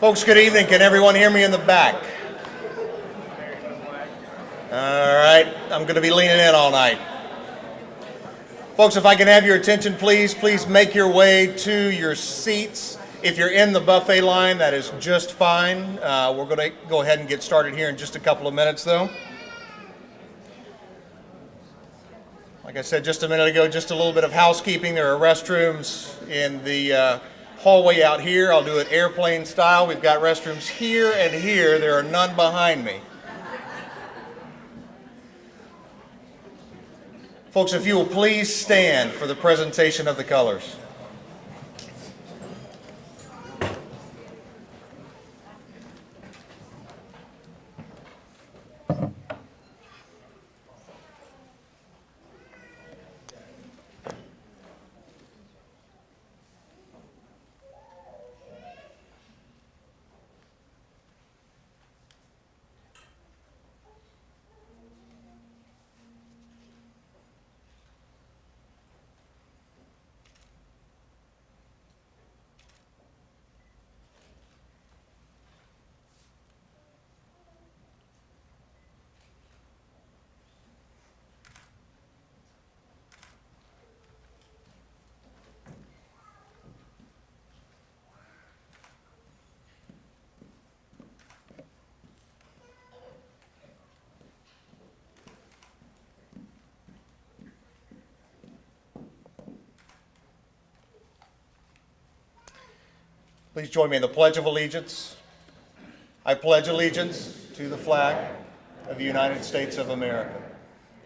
Folks, good evening. Can everyone hear me in the back? All right, I'm going to be leaning in all night. Folks, if I can have your attention, please make your way to your seats. If you're in the buffet line, that is just fine. We're going to go ahead and get started here in just a couple of minutes, though. Like I said just a minute ago, just a little bit of housekeeping. There are restrooms in the hallway out here. I'll do it airplane style. We've got restrooms here and here. There are none behind me. Folks, if you will please stand for the presentation of the colors. Please join me in the Pledge of Allegiance. I pledge allegiance to the flag of the United States of America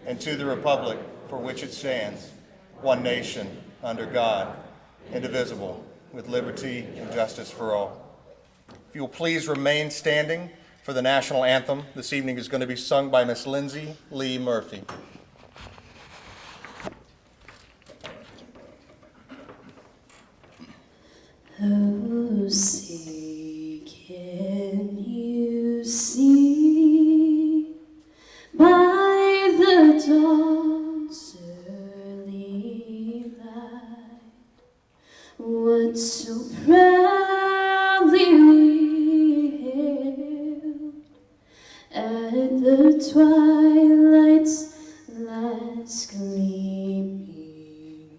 and to the republic for which it stands, one nation, under God, indivisible, with liberty and justice for all. If you will please remain standing for the national anthem. This evening is going to be sung by Miss Lindsay Lee Murphy. Oh, say, can you see by the dawn's early light what so proudly we hailed at the twilight's last gleaming,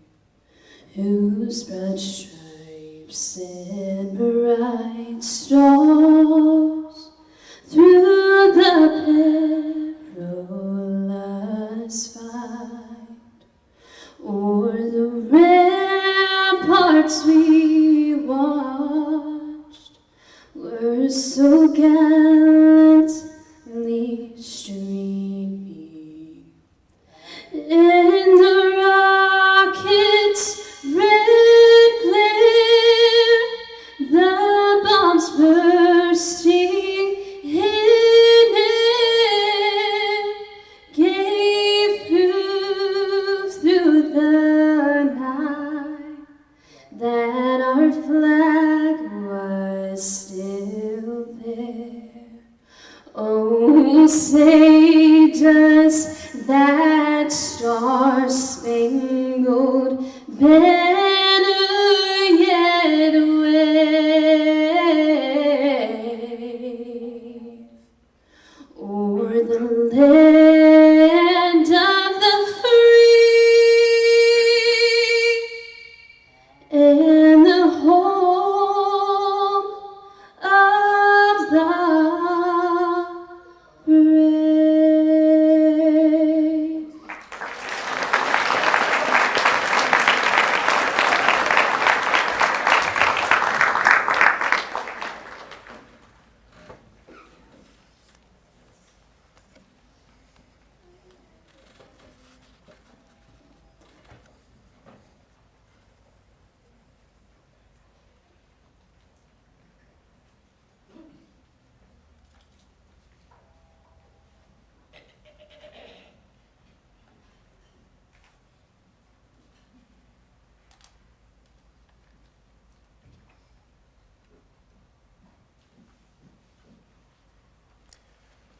whose broad and bright stars through the perilous fight o'er the ramparts we watched were so gallantly streaming, and the rockets red glare, the bombs bursting in air, gave proof through the night that our flag was still there. Oh, say does that star-spangled banner yet wave o'er the land of the free and the home of the brave?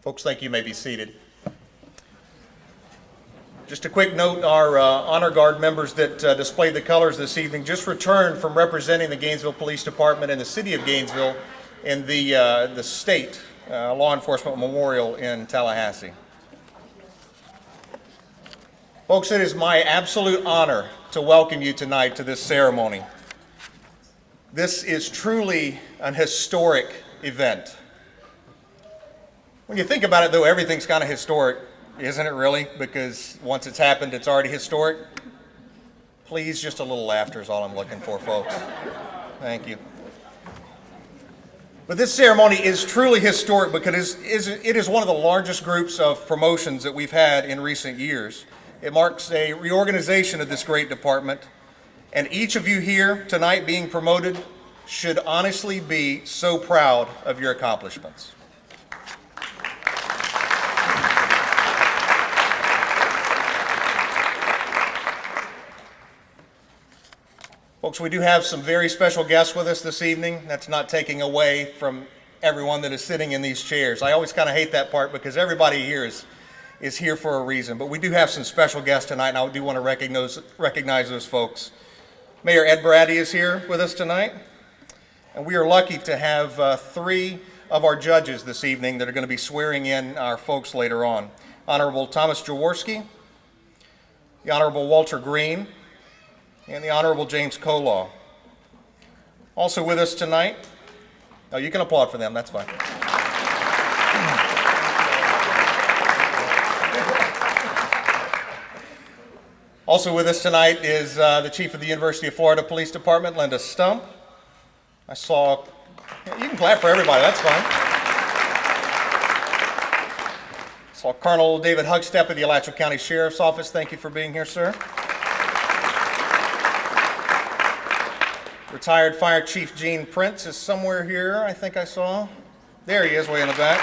Folks, thank you. You may be seated. Just a quick note, our honor guard members that displayed the colors this evening just returned from representing the Gainesville Police Department and the city of Gainesville in the state law enforcement memorial in Tallahassee. Folks, it is my absolute honor to welcome you tonight to this ceremony. This is truly an historic event. When you think about it, though, everything's kind of historic, isn't it really? Because once it's happened, it's already historic. Please, just a little laughter is all I'm looking for, folks. Thank you. But this ceremony is truly historic because it is one of the largest groups of promotions that we've had in recent years. It marks a reorganization of this great department, and each of you here tonight being promoted should honestly be so proud of your accomplishments. Folks, we do have some very special guests with us this evening. That's not taking away from everyone that is sitting in these chairs. I always kind of hate that part because everybody here is here for a reason. But we do have some special guests tonight, and I do want to recognize those folks. Mayor Ed Brady is here with us tonight. And we are lucky to have 3 of our judges this evening that are going to be swearing in our folks later on. Honorable Thomas Jaworski, the Honorable Walter Green, and the Honorable James Kolaw. Also with us tonight, oh, you can applaud for them, that's fine. Also with us tonight is the Chief of the University of Florida Police Department, Linda Stump. I saw, you can clap for everybody, that's fine. I saw Colonel David Hugstep of the Alachua County Sheriff's Office. Thank you for being here, sir. Retired Fire Chief Gene Prince is somewhere here, I think I saw. There he is, way in the back.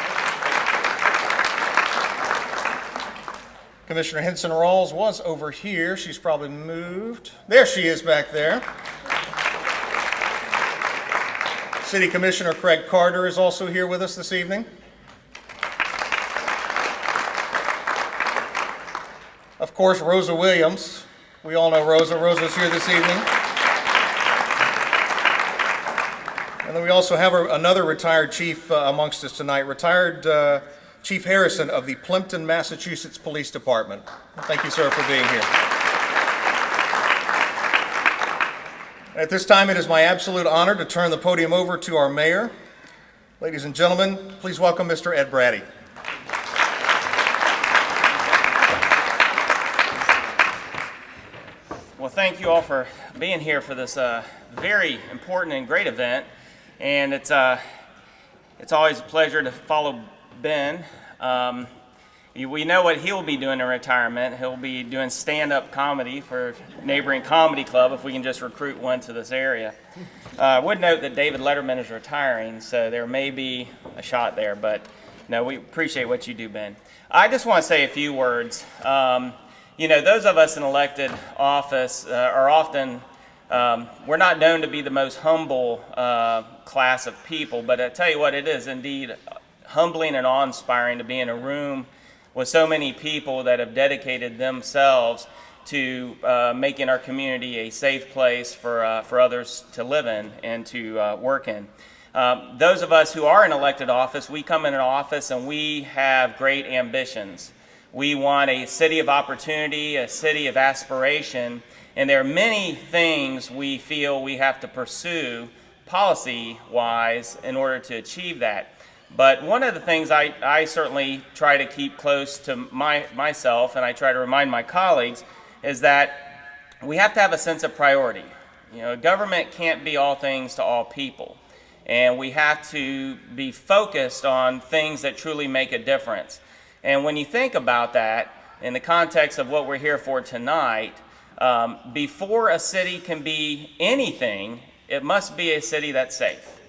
Commissioner Henson Rawls was over here. She's probably moved. There she is back there. City Commissioner Craig Carter is also here with us this evening. Of course, Rosa Williams. We all know Rosa. Rosa's here this evening. And then we also have another retired chief amongst us tonight, retired Chief Harrison of the Plimpton, Massachusetts Police Department. Thank you, sir, for being here. At this time, it is my absolute honor to turn the podium over to our mayor. Ladies and gentlemen, please welcome Mr. Ed Brady. Well, thank you all for being here for this very important and great event. And it's always a pleasure to follow Ben. We know what he'll be doing in retirement. He'll be doing stand-up comedy for neighboring comedy club if we can just recruit one to this area. I would note that David Letterman is retiring, so there may be a shot there, but no, we appreciate what you do, Ben. I just want to say a few words. You know, those of us in elected office are often, we're not known to be the most humble class of people, but I tell you what, it is indeed humbling and awe-inspiring to be in a room with so many people that have dedicated themselves to making our community a safe place for others to live in and to work in. Those of us who are in elected office, we come in an office and we have great ambitions. We want a city of opportunity, a city of aspiration, and there are many things we feel we have to pursue policy-wise in order to achieve that. But one of the things I certainly try to keep close to myself, and I try to remind my colleagues, is that we have to have a sense of priority. You know, government can't be all things to all people, and we have to be focused on things that truly make a difference. And when you think about that, in the context of what we're here for tonight, before a city can be anything, it must be a city that's safe.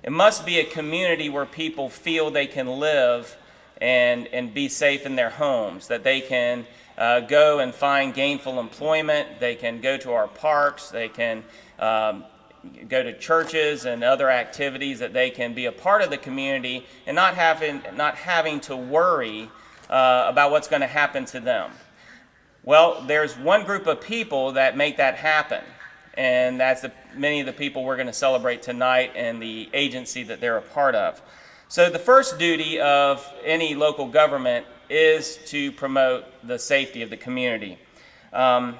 It must be a community where people feel they can live and be safe in their homes, that they can go and find gainful employment, they can go to our parks, they can go to churches and other activities, that they can be a part of the community and not having to worry about what's going to happen to them. Well, there's one group of people that make that happen, and that's many of the people we're going to celebrate tonight and the agency that they're a part of. So the first duty of any local government is to promote the safety of the community. And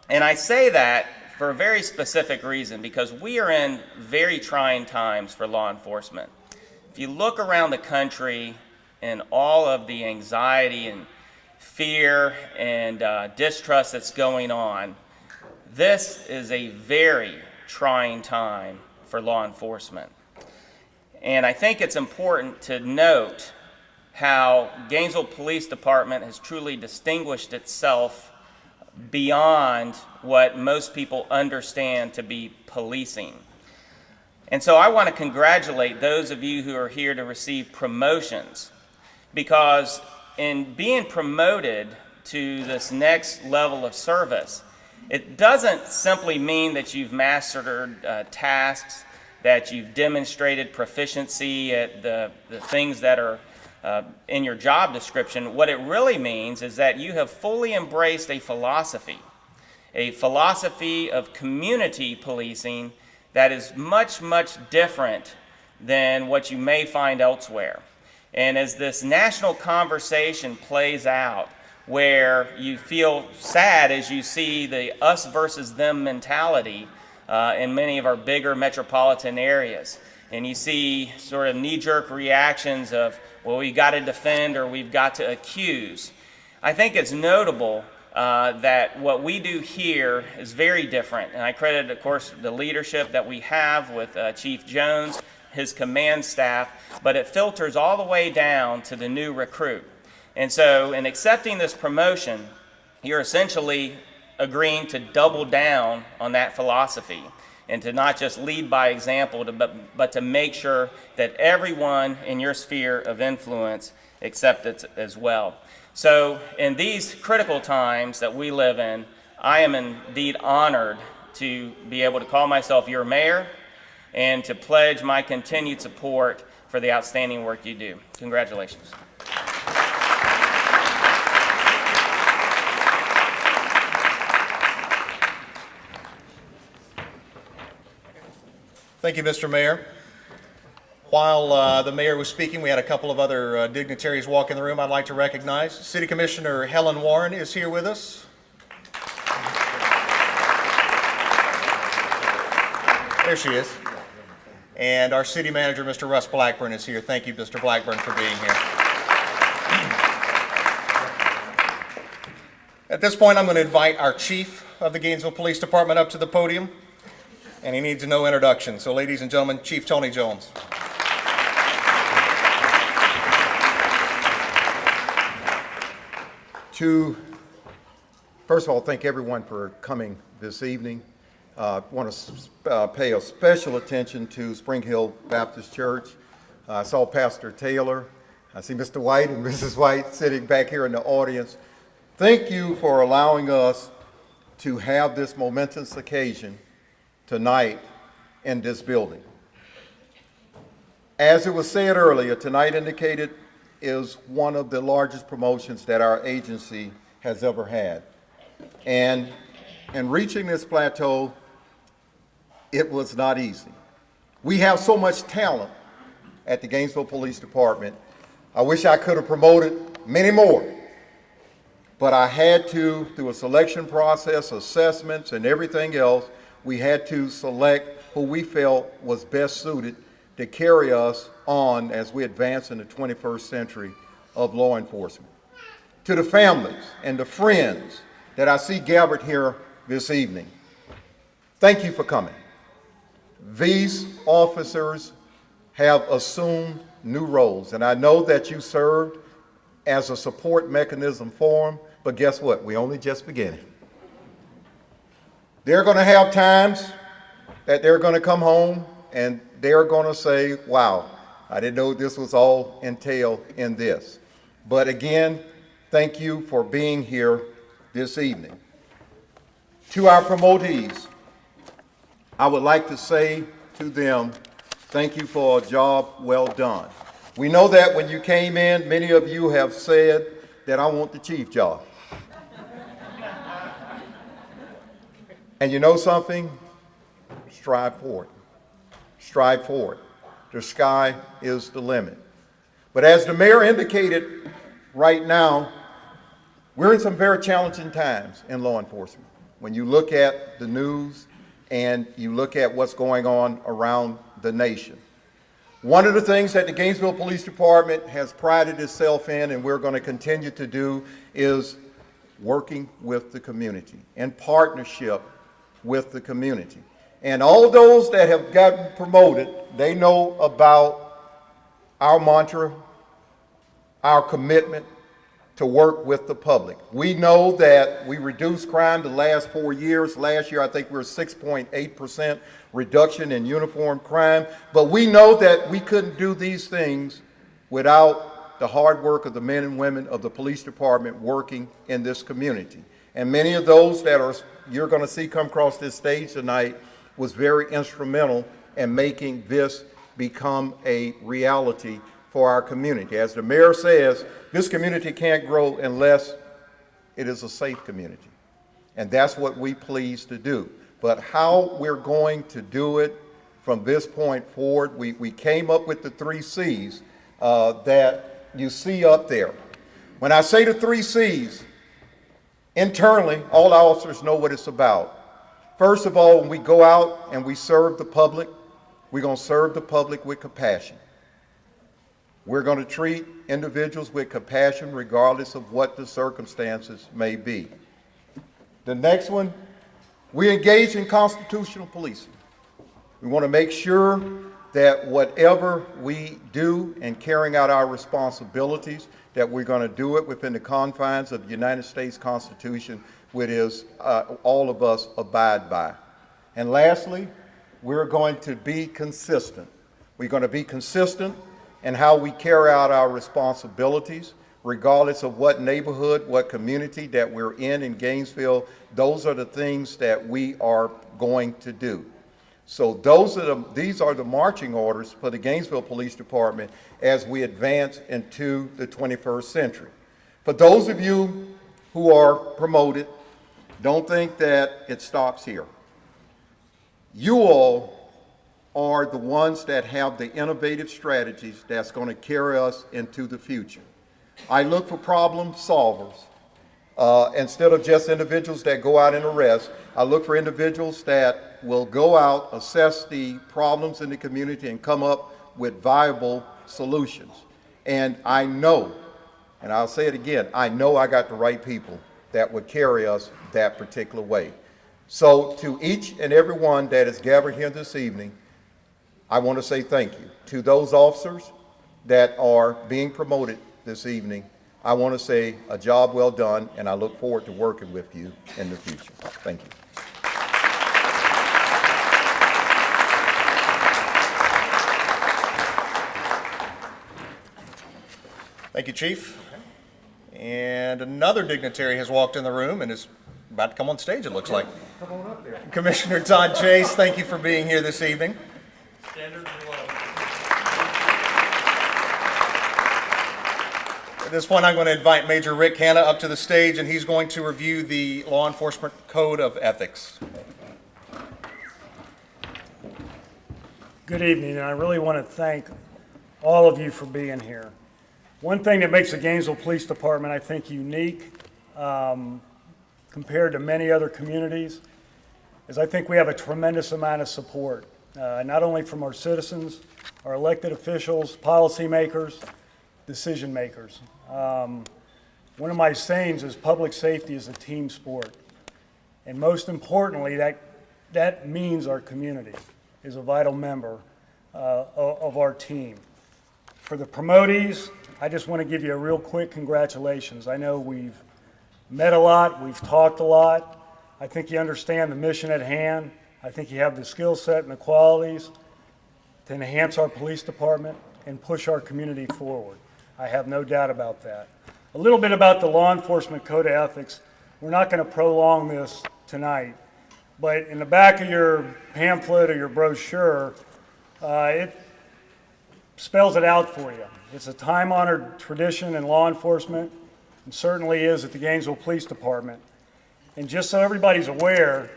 I say that for a very specific reason, because we are in very trying times for law enforcement. If you look around the country and all of the anxiety and fear and distrust that's going on, this is a very trying time for law enforcement. And I think it's important to note how Gainesville Police Department has truly distinguished itself beyond what most people understand to be policing. And so I want to congratulate those of you who are here to receive promotions, because in being promoted to this next level of service, it doesn't simply mean that you've mastered tasks, that you've demonstrated proficiency at the things that are in your job description. What it really means is that you have fully embraced a philosophy of community policing that is much, much different than what you may find elsewhere. And as this national conversation plays out, where you feel sad as you see the us versus them mentality in many of our bigger metropolitan areas, and you see sort of knee-jerk reactions of, well, we've got to defend or we've got to accuse. I think it's notable that what we do here is very different. And I credit, of course, the leadership that we have with Chief Jones, his command staff, but it filters all the way down to the new recruit. And so in accepting this promotion, you're essentially agreeing to double down on that philosophy and to not just lead by example, but to make sure that everyone in your sphere of influence accepts it as well. So in these critical times that we live in, I am indeed honored to be able to call myself your mayor and to pledge my continued support for the outstanding work you do. Congratulations. Thank you, Mr. Mayor. While the mayor was speaking, we had a couple of other dignitaries walk in the room I'd like to recognize. City Commissioner Helen Warren is here with us. There she is. And our city manager, Mr. Russ Blackburn, is here. Thank you, Mr. Blackburn, for being here. At this point, I'm going to invite our chief of the Gainesville Police Department up to the podium, and he needs no introduction. So, ladies and gentlemen, Chief Tony Jones. First of all, thank everyone for coming this evening. I want to pay a special attention to Spring Hill Baptist Church. I saw Pastor Taylor. I see Mr. White and Mrs. White sitting back here in the audience. Thank you for allowing us to have this momentous occasion tonight in this building. As it was said earlier, tonight indicated is one of the largest promotions that our agency has ever had. And in reaching this plateau, it was not easy. We have so much talent at the Gainesville Police Department. I wish I could have promoted many more, but I had to, through a selection process, assessments, and everything else, we had to select who we felt was best suited to carry us on as we advance in the 21st century of law enforcement. To the families and the friends that I see gathered here this evening, thank you for coming. These officers have assumed new roles, and I know that you served as a support mechanism for them, but guess what? We only just beginning. They're going to have times that they're going to come home and they're going to say, wow, I didn't know this was all entailed in this. But again, thank you for being here this evening. To our promotees, I would like to say to them, thank you for a job well done. We know that when you came in, many of you have said that I want the chief job. And you know something? strive for it. Strive for it. The sky is the limit. But as the mayor indicated, right now, we're in some very challenging times in law enforcement. When you look at the news and you look at what's going on around the nation. One of the things that the Gainesville Police Department has prided itself in, and we're going to continue to do, is working with the community, in partnership with the community. And all those that have gotten promoted, they know about our mantra, our commitment to work with the public. We know that we reduced crime the last 4 years. Last year, I think we were 6.8% reduction in uniform crime. But we know that we couldn't do these things without the hard work of the men and women of the police department working in this community. And many of those that you're going to see come across this stage tonight was very instrumental in making this become a reality for our community. As the mayor says, this community can't grow unless it is a safe community. And that's what we please to do. But how we're going to do it from this point forward, we came up with the 3 C's that you see up there. When I say the 3 C's, internally, all officers know what it's about. First of all, when we go out and we serve the public, we're going to serve the public with compassion. We're going to treat individuals with compassion regardless of what the circumstances may be. The next one, we engage in constitutional policing. We want to make sure that whatever we do in carrying out our responsibilities, that we're going to do it within the confines of the United States Constitution, which is all of us abide by. And lastly, we're going to be consistent. We're going to be consistent in how we carry out our responsibilities, regardless of what neighborhood, what community that we're in Gainesville. Those are the things that we are going to do. So these are the marching orders for the Gainesville Police Department as we advance into the 21st century. For those of you who are promoted, don't think that it stops here. You all are the ones that have the innovative strategies that's going to carry us into the future. I look for problem solvers. Instead of just individuals that go out and arrest, I look for individuals that will go out, assess the problems in the community, and come up with viable solutions. And I know, and I'll say it again, I know I got the right people that would carry us that particular way. So to each and every one that is gathered here this evening, I want to say thank you. To those officers that are being promoted this evening, I want to say a job well done, and I look forward to working with you in the future. Thank you. Thank you, Chief. And another dignitary has walked in the room and is about to come on stage, it looks like. Come on up there. Commissioner Todd Chase, thank you for being here this evening. Standards are low. At this point, I'm going to invite Major Rick Hanna up to the stage, and he's going to review the Law Enforcement Code of Ethics. Good evening, and I really want to thank all of you for being here. One thing that makes the Gainesville Police Department, I think, unique compared to many other communities is I think we have a tremendous amount of support, not only from our citizens, our elected officials, policymakers, decision makers. One of my sayings is public safety is a team sport. And most importantly, that means our community is a vital member of our team. For the promotees, I just want to give you a real quick congratulations. I know we've met a lot, we've talked a lot. I think you understand the mission at hand. I think you have the skill set and the qualities to enhance our police department and push our community forward. I have no doubt about that. A little bit about the Law Enforcement Code of Ethics. We're not going to prolong this tonight, but in the back of your pamphlet or your brochure, it spells it out for you. It's a time-honored tradition in law enforcement, and certainly is at the Gainesville Police Department. And just so everybody's aware,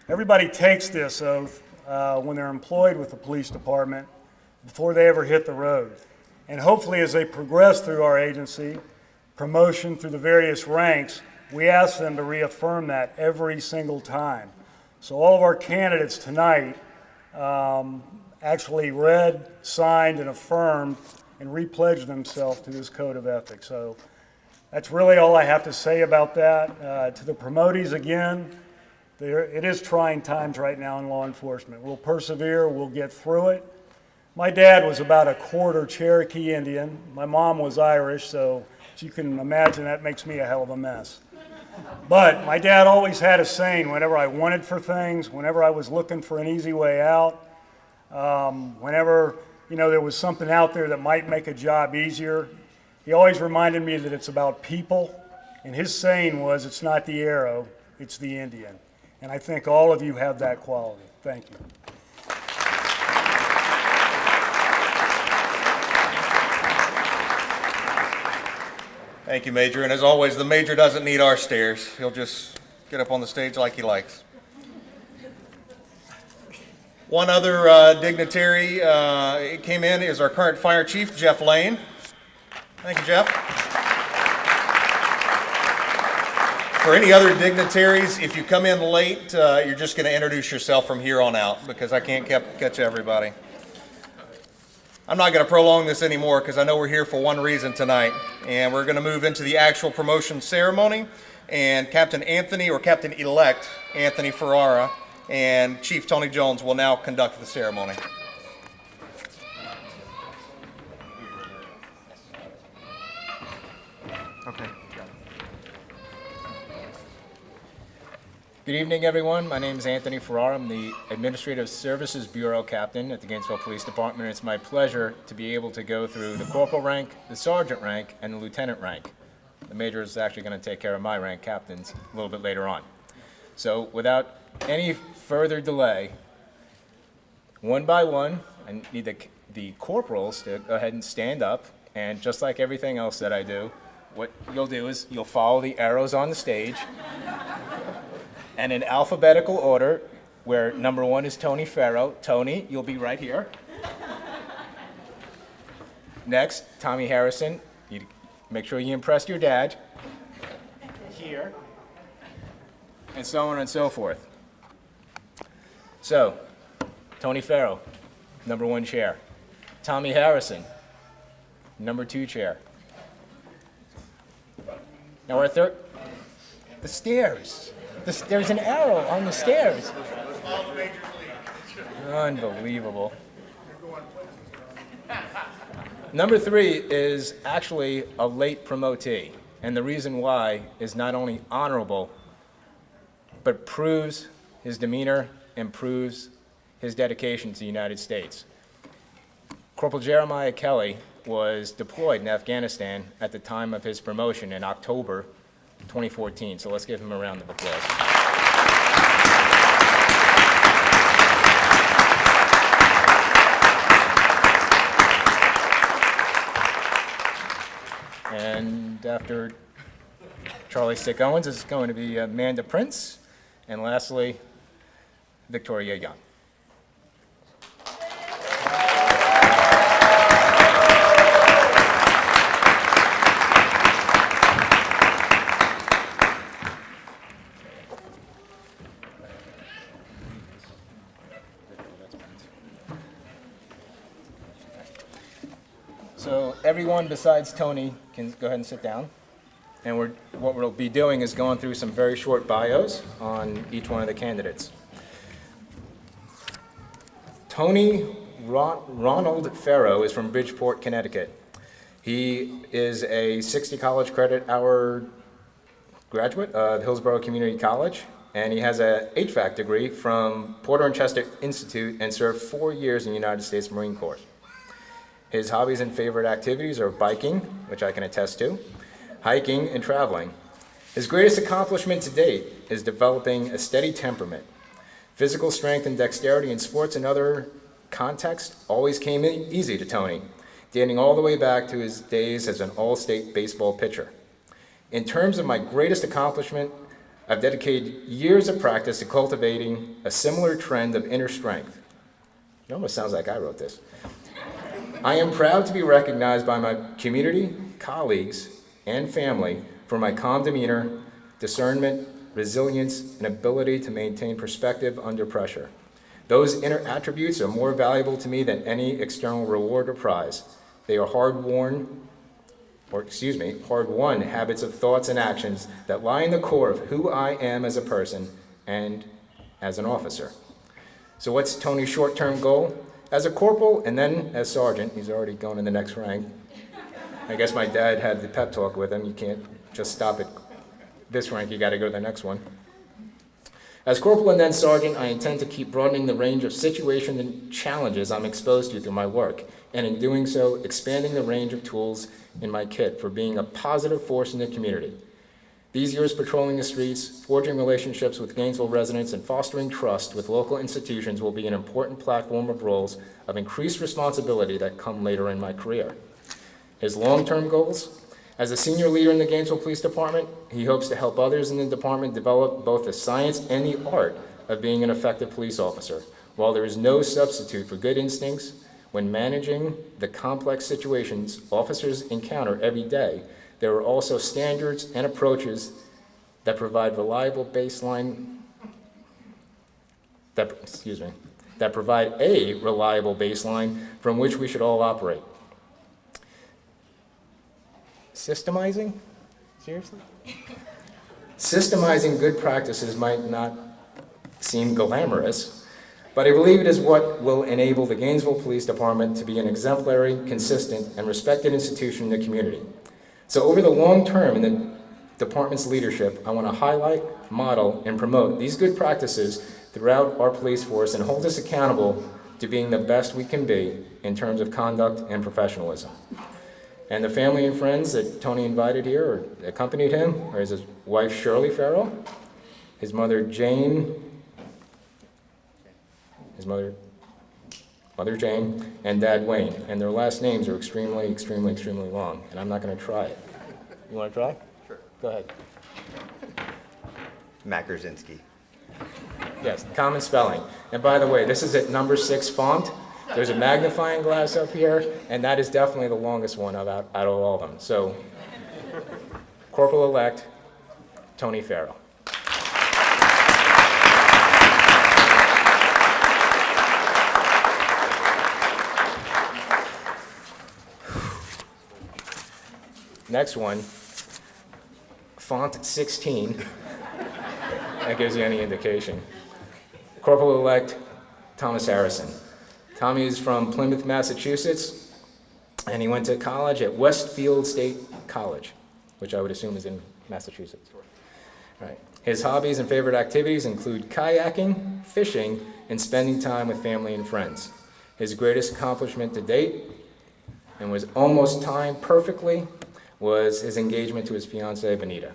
everybody takes this oath when they're employed with the police department before they ever hit the road. And hopefully as they progress through our agency, promotion through the various ranks, we ask them to reaffirm that every single time. So all of our candidates tonight actually read, signed, and affirmed and repledged themselves to this code of ethics. So that's really all I have to say about that. To the promotees again, it is trying times right now in law enforcement. We'll persevere, we'll get through it. My dad was about a quarter Cherokee Indian. My mom was Irish, so as you can imagine, that makes me a hell of a mess. But my dad always had a saying whenever I wanted for things, whenever I was looking for an easy way out, whenever there was something out there that might make a job easier, he always reminded me that it's about people. And his saying was, it's not the arrow, it's the Indian. And I think all of you have that quality. Thank you. Thank you, Major. And as always, the Major doesn't need our stares. He'll just get up on the stage like he likes. One other dignitary came in is our current Fire Chief, Jeff Lane. Thank you, Jeff. For any other dignitaries, if you come in late, you're just going to introduce yourself from here on out because I can't catch everybody. I'm not going to prolong this anymore because I know we're here for one reason tonight, and we're going to move into the actual promotion ceremony, and Captain Anthony, or Captain-elect Anthony Ferrara, and Chief Tony Jones will now conduct the ceremony. Okay. Good evening, everyone. My name is Anthony Ferrara. I'm the Administrative Services Bureau Captain at the Gainesville Police Department. It's my pleasure to be able to go through the corporal rank, the sergeant rank, and the lieutenant rank. The major is actually going to take care of my rank, captains, a little bit later on. So without any further delay, one by one, I need the corporals to go ahead and stand up, and just like everything else that I do, what you'll do is you'll follow the arrows on the stage, and in alphabetical order, where number 1 is Tony Farrow. Tony, you'll be right here. Next, Tommy Harrison. You make sure you impress your dad. Here. And so on and so forth. So, Tony Farrow, number 1 chair. Tommy Harrison, number 2 chair. Now our third, the stairs. There's an arrow on the stairs. Unbelievable. Number 3 is actually a late promotee, and the reason why is not only honorable, but proves his demeanor and proves his dedication to the United States. Corporal Jeremiah Kelly was deployed in Afghanistan at the time of his promotion in October 2014, so let's give him a round of applause. And after Charlie Stick Owens is going to be Amanda Prince, and lastly, Victoria Young. So everyone besides Tony can go ahead and sit down. And what we'll be doing is going through some very short bios on each one of the candidates. Tony Ronald Farrow is from Bridgeport, Connecticut. He is a 60 college credit hour graduate of Hillsborough Community College, and he has a HVAC degree from Porter and Chester Institute and served 4 years in the United States Marine Corps. His hobbies and favorite activities are biking, which I can attest to, hiking, and traveling. His greatest accomplishment to date is developing a steady temperament. Physical strength and dexterity in sports and other contexts always came easy to Tony, dating all the way back to his days as an all-state baseball pitcher. In terms of my greatest accomplishment, I've dedicated years of practice to cultivating a similar trend of inner strength. It almost sounds like I wrote this. I am proud to be recognized by my community, colleagues, and family for my calm demeanor, discernment, resilience, and ability to maintain perspective under pressure. Those inner attributes are more valuable to me than any external reward or prize. They are hard-won habits of thoughts and actions that lie in the core of who I am as a person and as an officer. So what's Tony's short-term goal? As a corporal and then as sergeant, he's already going in the next rank. I guess my dad had the pep talk with him. You can't just stop at this rank, you gotta go to the next one. As corporal and then sergeant, I intend to keep broadening the range of situations and challenges I'm exposed to through my work, and in doing so, expanding the range of tools in my kit for being a positive force in the community. These years patrolling the streets, forging relationships with Gainesville residents, and fostering trust with local institutions will be an important platform of roles of increased responsibility that come later in my career. His long-term goals? As a senior leader in the Gainesville Police Department, he hopes to help others in the department develop both the science and the art of being an effective police officer. While there is no substitute for good instincts, when managing the complex situations officers encounter every day, there are also standards and approaches that provide a reliable baseline from which we should all operate. Systemizing? Seriously? Systemizing good practices might not seem glamorous, but I believe it is what will enable the Gainesville Police Department to be an exemplary, consistent, and respected institution in the community. So over the long term in the department's leadership, I want to highlight, model, and promote these good practices throughout our police force and hold us accountable to being the best we can be in terms of conduct and professionalism. And the family and friends that Tony invited here or accompanied him are his wife Shirley Farrell, his mother Jane, Mother Jane, and Dad Wayne. And their last names are extremely long, and I'm not going to try it. You want to try? Sure. Go ahead. Makarzinski. Yes, common spelling. And by the way, this is at number 6 font. There's a magnifying glass up here, and that is definitely the longest one out of all of them. So, Corporal-elect Tony Farrell. Next one, font 16. That gives you any indication. Corporal-elect Thomas Harrison. Tommy is from Plymouth, Massachusetts, and he went to college at Westfield State College, which I would assume is in Massachusetts. Right. His hobbies and favorite activities include kayaking, fishing, and spending time with family and friends. His greatest accomplishment to date, and was almost timed perfectly, was his engagement to his fiancée, Benita.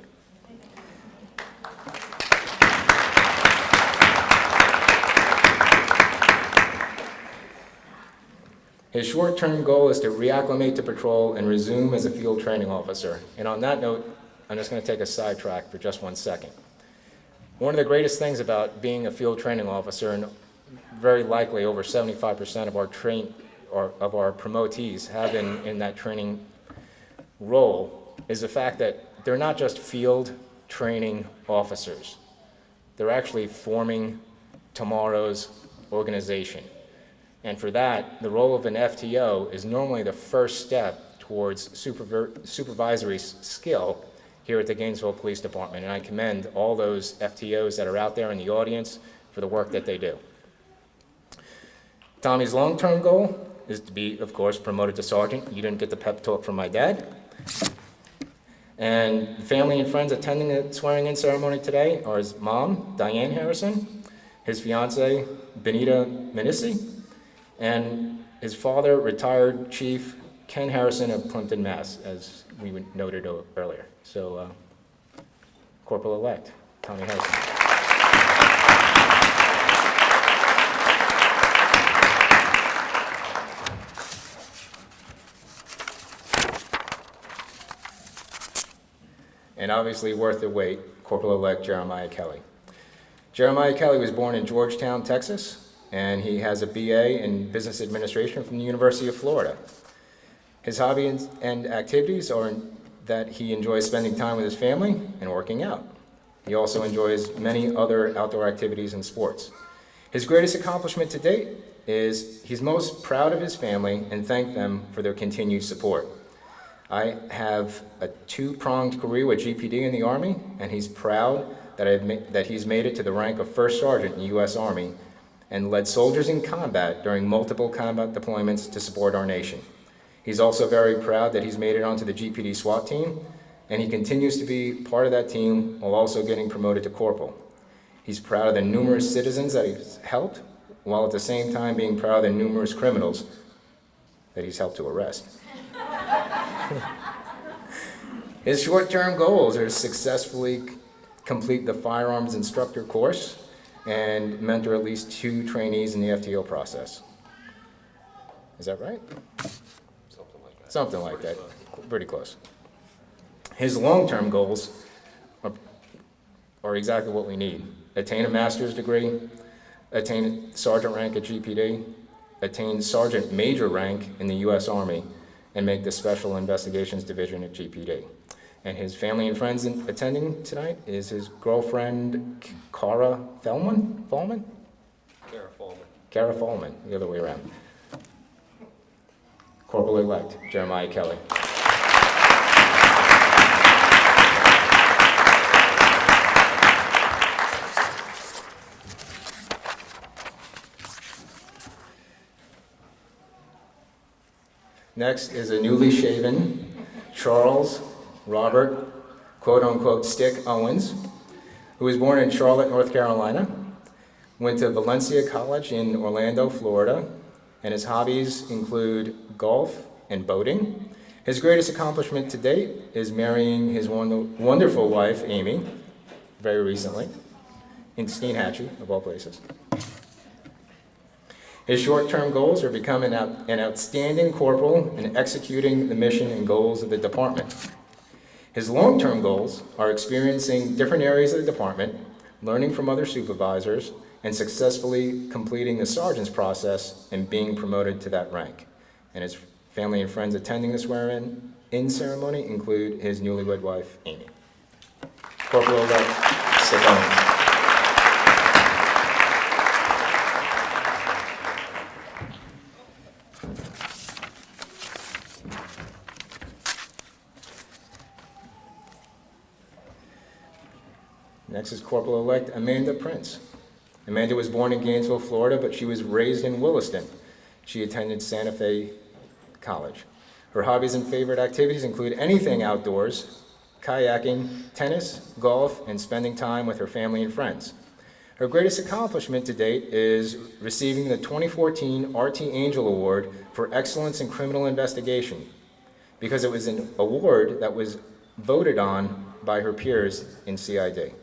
His short-term goal is to reacclimate to patrol and resume as a field training officer. And on that note, I'm just going to take a sidetrack for just 1 second. One of the greatest things about being a field training officer, and very likely over 75% of our promotees have in that training role, is the fact that they're not just field training officers. They're actually forming tomorrow's organization. And for that, the role of an FTO is normally the first step towards supervisory skill here at the Gainesville Police Department. And I commend all those FTOs that are out there in the audience for the work that they do. Tommy's long-term goal is to be, of course, promoted to sergeant. You didn't get the pep talk from my dad. And family and friends attending the swearing-in ceremony today are his mom, Diane Harrison, his fiancée, Benita Minissi, and his father, retired Chief Ken Harrison of Plimpton, Mass., as we noted earlier. So, Corporal-elect Tommy Harrison. And obviously worth the wait, Corporal-elect Jeremiah Kelly. Jeremiah Kelly was born in Georgetown, Texas, and he has a BA in Business Administration from the University of Florida. His hobbies and activities are that he enjoys spending time with his family and working out. He also enjoys many other outdoor activities and sports. His greatest accomplishment to date is he's most proud of his family and thank them for their continued support. I have a two-pronged career with GPD in the Army, and he's proud that he's made it to the rank of First Sergeant in the U.S. Army and led soldiers in combat during multiple combat deployments to support our nation. He's also very proud that he's made it onto the GPD SWAT team, and he continues to be part of that team while also getting promoted to Corporal. He's proud of the numerous citizens that he's helped, while at the same time being proud of the numerous criminals that he's helped to arrest. His short-term goals are to successfully complete the firearms instructor course and mentor at least 2 trainees in the FTO process. Is that right? Something like that. Pretty close. His long-term goals are exactly what we need. Attain a master's degree, attain sergeant rank at GPD, attain sergeant major rank in the U.S. Army, and make the Special Investigations Division at GPD. And his family and friends attending tonight is his girlfriend, Cara Fallman? Cara Fallman, the other way around. Corporal-elect Jeremiah Kelly. Next is a newly shaven Charles Robert, quote-unquote, Stick Owens, who was born in Charlotte, North Carolina, went to Valencia College in Orlando, Florida, and his hobbies include golf and boating. His greatest accomplishment to date is marrying his wonderful wife, Amy, very recently, in Steenhatchee, of all places. His short-term goals are becoming an outstanding corporal and executing the mission and goals of the department. His long-term goals are experiencing different areas of the department, learning from other supervisors, and successfully completing the sergeant's process and being promoted to that rank. And his family and friends attending the swearing-in ceremony include his newlywed wife, Amy. Corporal-elect Stick Owens. Next is Corporal-elect Amanda Prince. Amanda was born in Gainesville, Florida, but she was raised in Williston. She attended Santa Fe College. Her hobbies and favorite activities include anything outdoors, kayaking, tennis, golf, and spending time with her family and friends. Her greatest accomplishment to date is receiving the 2014 RT Angel Award for Excellence in Criminal Investigation, because it was an award that was voted on by her peers in CID.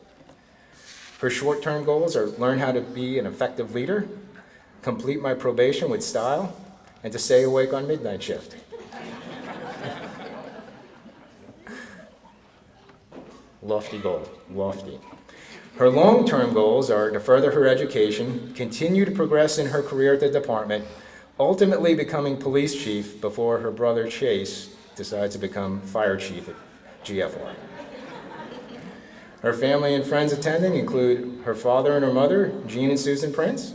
Her short-term goals are learn how to be an effective leader, complete my probation with style, and to stay awake on midnight shift. Lofty goal, lofty. Her long-term goals are to further her education, continue to progress in her career at the department, ultimately becoming police chief before her brother Chase decides to become fire chief at GFR. Her family and friends attending include her father and her mother, Jean and Susan Prince,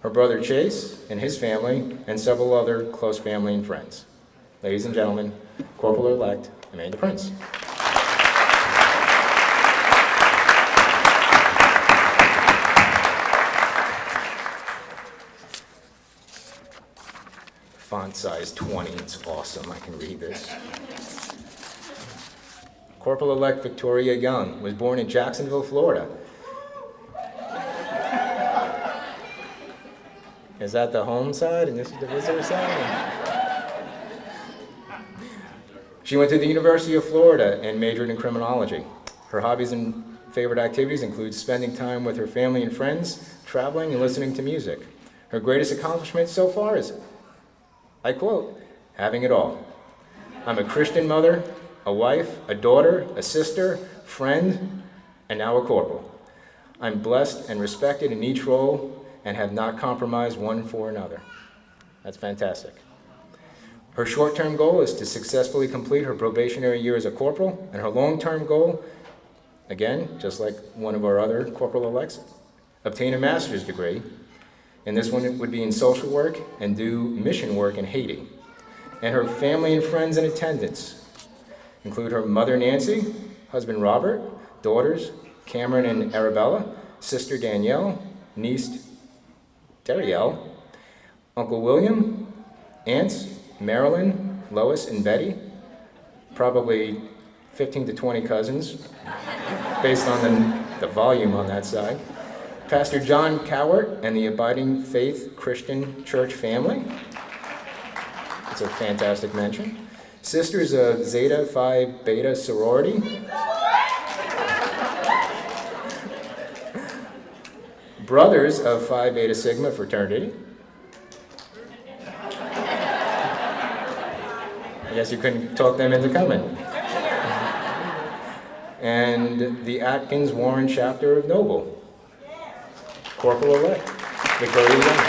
her brother Chase and his family, and several other close family and friends. Ladies and gentlemen, Corporal-elect Amanda Prince. Font size 20, it's awesome, I can read this. Corporal-elect Victoria Young was born in Jacksonville, Florida. Is that the home side and this is the visitor side? She went to the University of Florida and majored in criminology. Her hobbies and favorite activities include spending time with her family and friends, traveling, and listening to music. Her greatest accomplishment so far is, I quote, having it all. I'm a Christian mother, a wife, a daughter, a sister, friend, and now a corporal. I'm blessed and respected in each role and have not compromised one for another. That's fantastic. Her short-term goal is to successfully complete her probationary year as a corporal, and her long-term goal, again, just like one of our other corporal elects, obtain a master's degree, and this one would be in social work and do mission work in Haiti. And her family and friends in attendance include her mother Nancy, husband Robert, daughters Cameron and Arabella, sister Danielle, niece Darielle, Uncle William, aunts Marilyn, Lois, and Betty, probably 15 to 20 cousins, based on the volume on that side. Pastor John Cowart and the Abiding Faith Christian Church family. It's a fantastic mention. Sisters of Zeta Phi Beta sorority. Brothers of Phi Beta Sigma fraternity. I guess you couldn't talk them into coming. And the Atkins Warren chapter of Noble. Corporal elect, Victoria Young.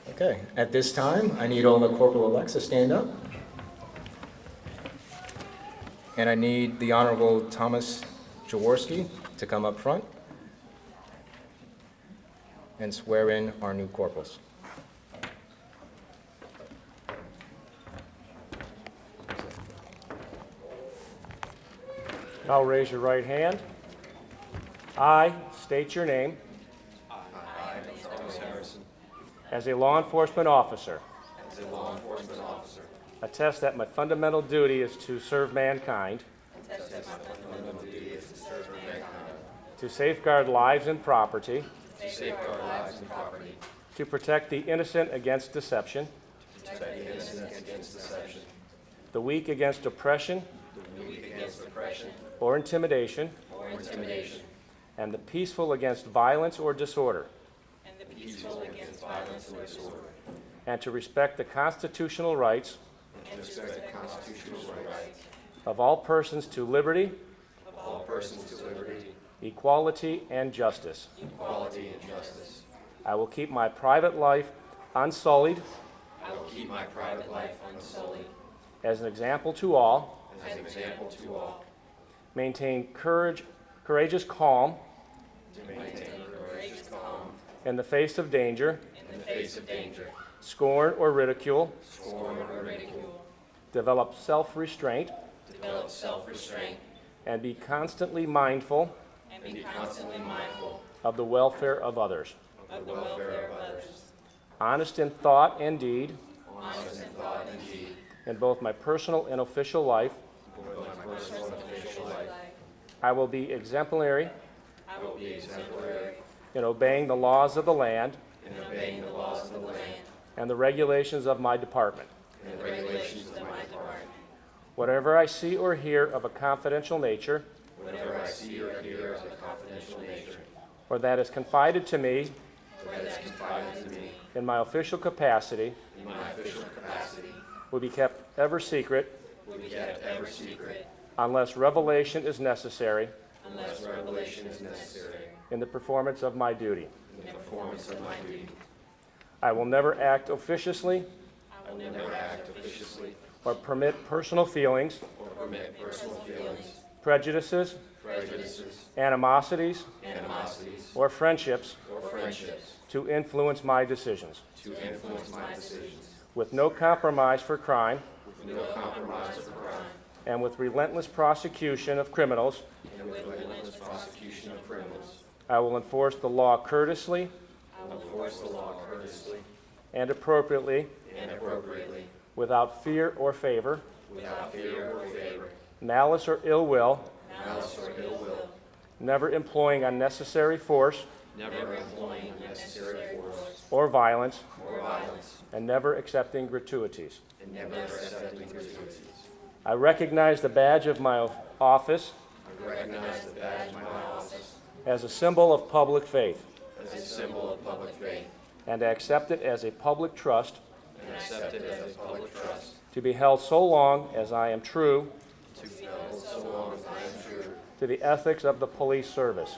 Okay, at this time, I need all the corporal elects to stand up. And I need the Honorable Thomas Jaworski to come up front and swear in our new corporals. Now raise your right hand. I state your name. As a law enforcement officer. Attest that my fundamental duty is to serve mankind. To safeguard lives and property. To protect the innocent against deception. The weak against oppression. Or intimidation. And the peaceful against violence or disorder. And to respect the constitutional rights of all persons to liberty, equality, and justice. I will keep my private life unsullied as an example to all, maintain courageous calm in the face of danger, scorn or ridicule, develop self-restraint, and be constantly mindful of the welfare of others. Honest in thought and deed, in both my personal and official life. I will be exemplary in obeying the laws of the land and the regulations of my department. Whatever I see or hear of a confidential nature, or that is confided to me in my official capacity, will be kept ever secret unless revelation is necessary in the performance of my duty. I will never act officiously or permit personal feelings, prejudices, animosities, or friendships to influence my decisions. With no compromise for crime, and with relentless prosecution of criminals, I will enforce the law courteously and appropriately, without fear or favor, malice or ill will, never employing unnecessary force or violence, and never accepting gratuities. I recognize the badge of my office as a symbol of public faith, and I accept it as a public trust to be held so long as I am true to the ethics of the police service.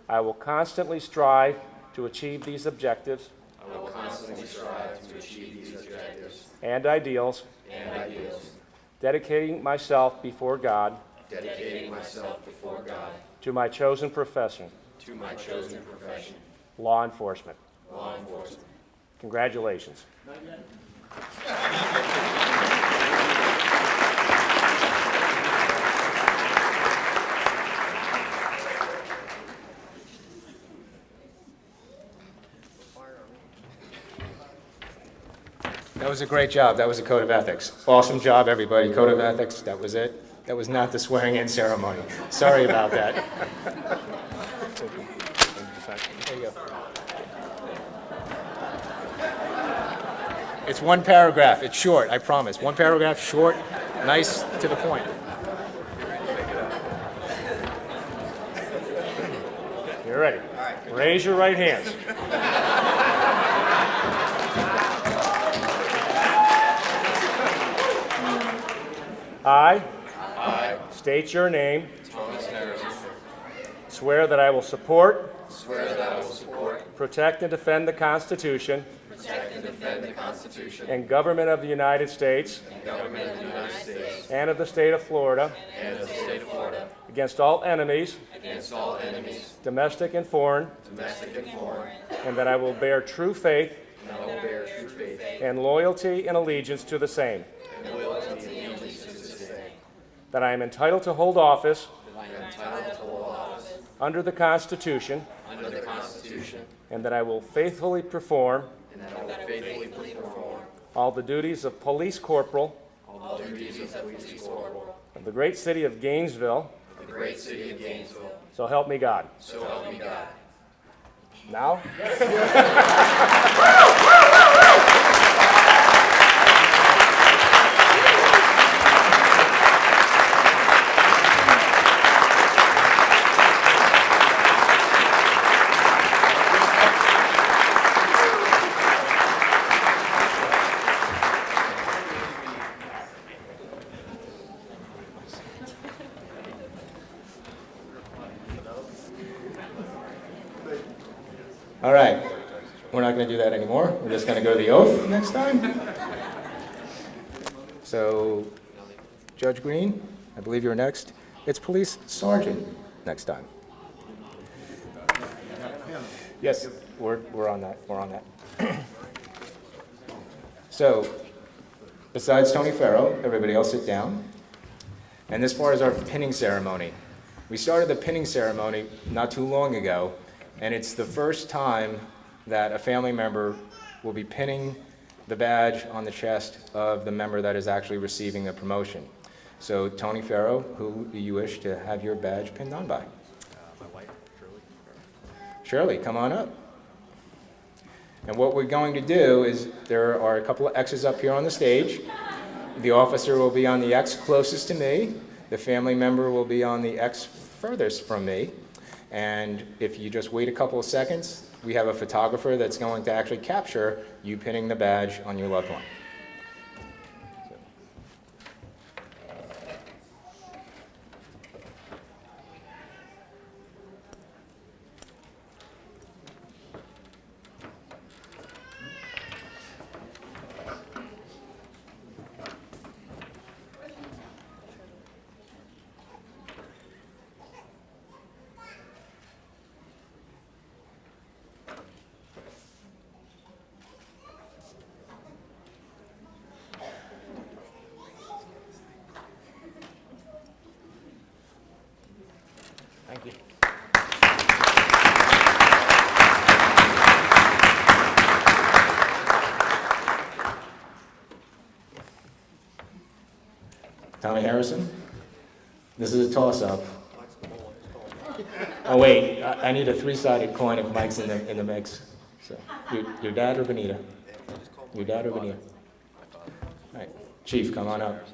I will constantly strive to achieve these objectives and ideals, dedicating myself before God to my chosen profession, law enforcement. Congratulations. That was a great job. That was a code of ethics. Awesome job, everybody. Code of ethics, that was it. That was not the swearing-in ceremony. Sorry about that. There you go. It's one paragraph. It's short, I promise. One paragraph, short, nice, to the point. You're ready. Raise your right hands. I state your name. Swear that I will support. Protect and defend the Constitution. And government of the United States. And of the state of Florida. Against all enemies. Domestic and foreign. And that I will bear true faith. And loyalty and allegiance to the same. That I am entitled to hold office under the Constitution, and that I will faithfully perform all the duties of police corporal of the great city of Gainesville, so help me God. Now? All right, we're not going to do that anymore. We're just going to go to the oath next time. So, Judge Green, I believe you're next. It's Police Sergeant next time. Yes, we're on that. We're on that. So, besides Tony Farrow, everybody else sit down. And this part is our pinning ceremony. We started the pinning ceremony not too long ago, and it's the first time that a family member will be pinning the badge on the chest of the member that is actually receiving the promotion. So, Tony Farrow, who do you wish to have your badge pinned on by? My wife, Shirley. Shirley, come on up. And what we're going to do is there are a couple of X's up here on the stage. The officer will be on the X closest to me. The family member will be on the X furthest from me. And if you just wait a couple of seconds, we have a photographer that's going to actually capture you pinning the badge on your loved one. Thank you. Tommy Harrison, this is a toss-up. Oh wait, I need a three-sided coin if Mike's in the mix. So, your dad or Benita? Your dad or Benita? All right, Chief, come on up.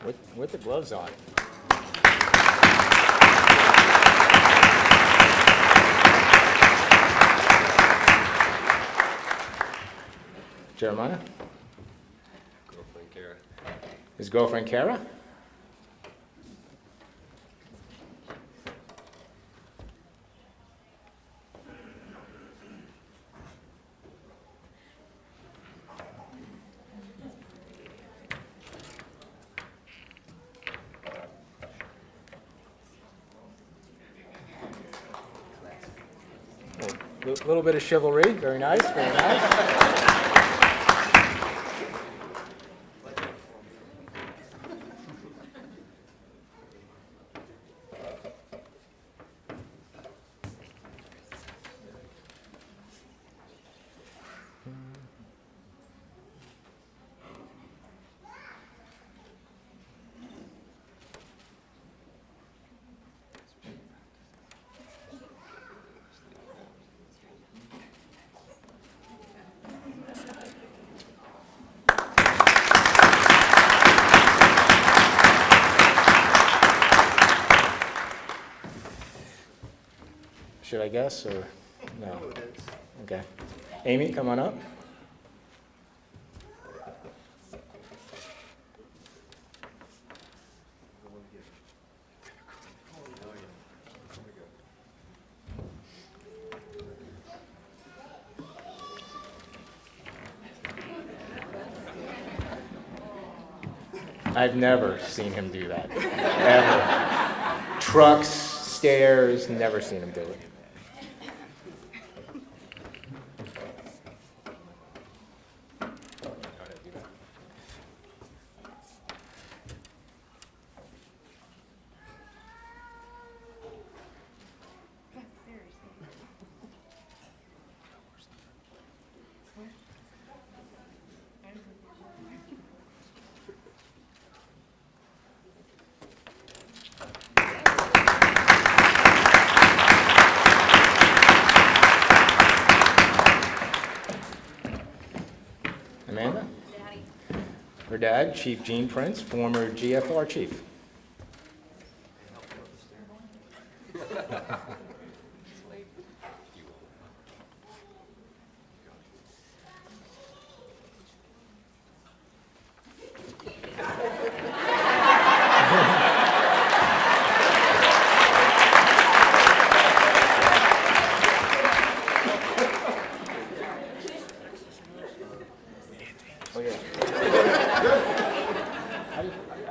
with the gloves on. Jeremiah? Girlfriend Kara. His girlfriend Kara? A little bit of chivalry. Very nice, very nice. Should I guess, or no? Okay. Amy, come on up. I've never seen him do that, ever. Trucks, stairs, never seen him do it. Amanda? Her dad, Chief Gene Prince, former GFR chief.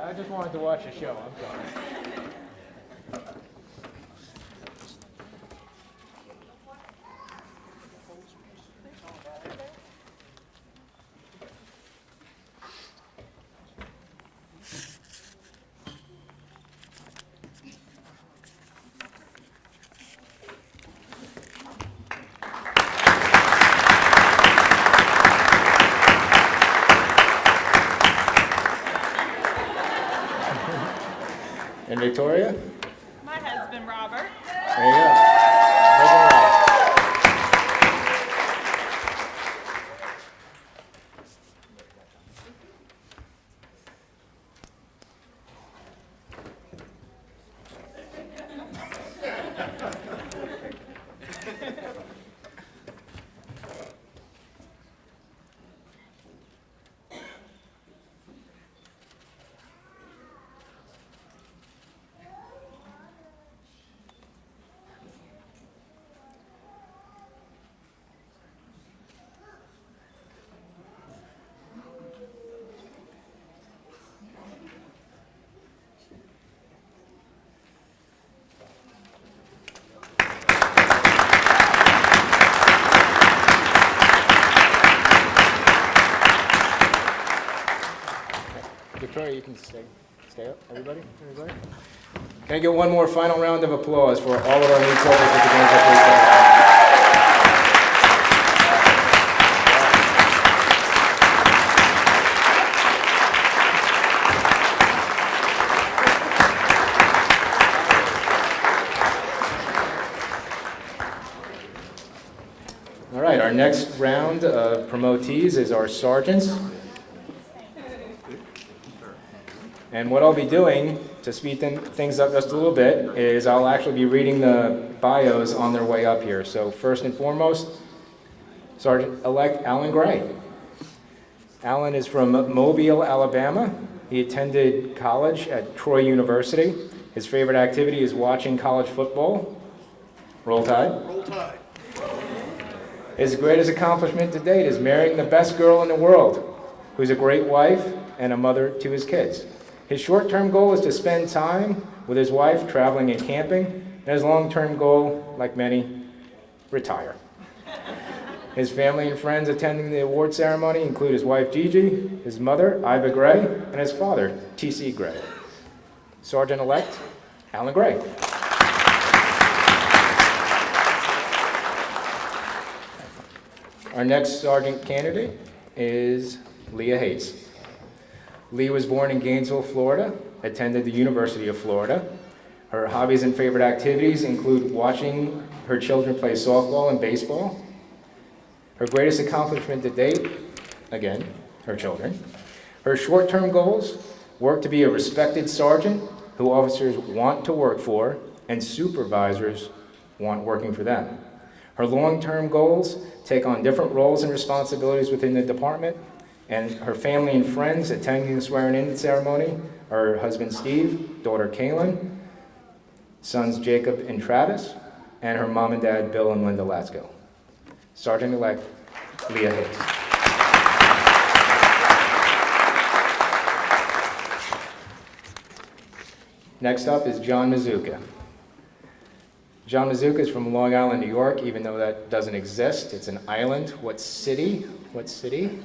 I just wanted to watch the show, I'm sorry. And Victoria? My husband, Robert. There you go. Husband Robert. Victoria, you can stay up, everybody? Can I get one more final round of applause for all of our new soldiers at the Gainesville Police Department? All right, our next round of promotees is our sergeants. And what I'll be doing to speed things up just a little bit is I'll actually be reading the bios on their way up here. So first and foremost, Sergeant-elect Alan Gray. Alan is from Mobile, Alabama. He attended college at Troy University. His favorite activity is watching college football. Roll Tide. Roll Tide. His greatest accomplishment to date is marrying the best girl in the world, who's a great wife and a mother to his kids. His short-term goal is to spend time with his wife traveling and camping, and his long-term goal, like many, retire. His family and friends attending the award ceremony include his wife Gigi, his mother Iva Gray, and his father T.C. Gray. Sergeant-elect Alan Gray. Our next sergeant candidate is Leah Hayes. Leah was born in Gainesville, Florida, attended the University of Florida. Her hobbies and favorite activities include watching her children play softball and baseball. Her greatest accomplishment to date, again, her children. Her short-term goals: work to be a respected sergeant who officers want to work for and supervisors want working for them. Her long-term goals: take on different roles and responsibilities within the department. And her family and friends attending the swearing-in ceremony are her husband Steve, daughter Kaylin, sons Jacob and Travis, and her mom and dad Bill and Linda Latsko. Sergeant-elect Leah Hayes. Next up is Sgt Mizuka. Sgt Mizuka is from Long Island, New York, even though that doesn't exist. It's an island. What city? What city?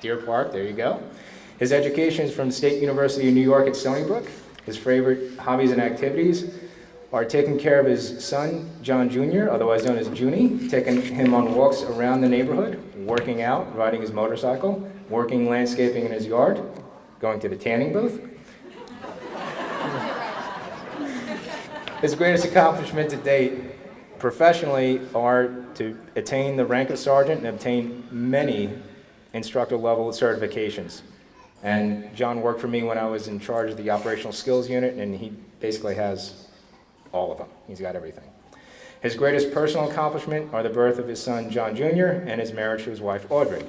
Deer Park, there you go. His education is from State University of New York at Stony Brook. His favorite hobbies and activities are taking care of his son, John Jr., otherwise known as Junie, taking him on walks around the neighborhood, working out, riding his motorcycle, working landscaping in his yard, going to the tanning booth. His greatest accomplishment to date professionally are to attain the rank of sergeant and obtain many instructor level certifications. And John worked for me when I was in charge of the operational skills unit, and he basically has all of them. He's got everything. His greatest personal accomplishment are the birth of his son, John Jr., and his marriage to his wife, Audrey.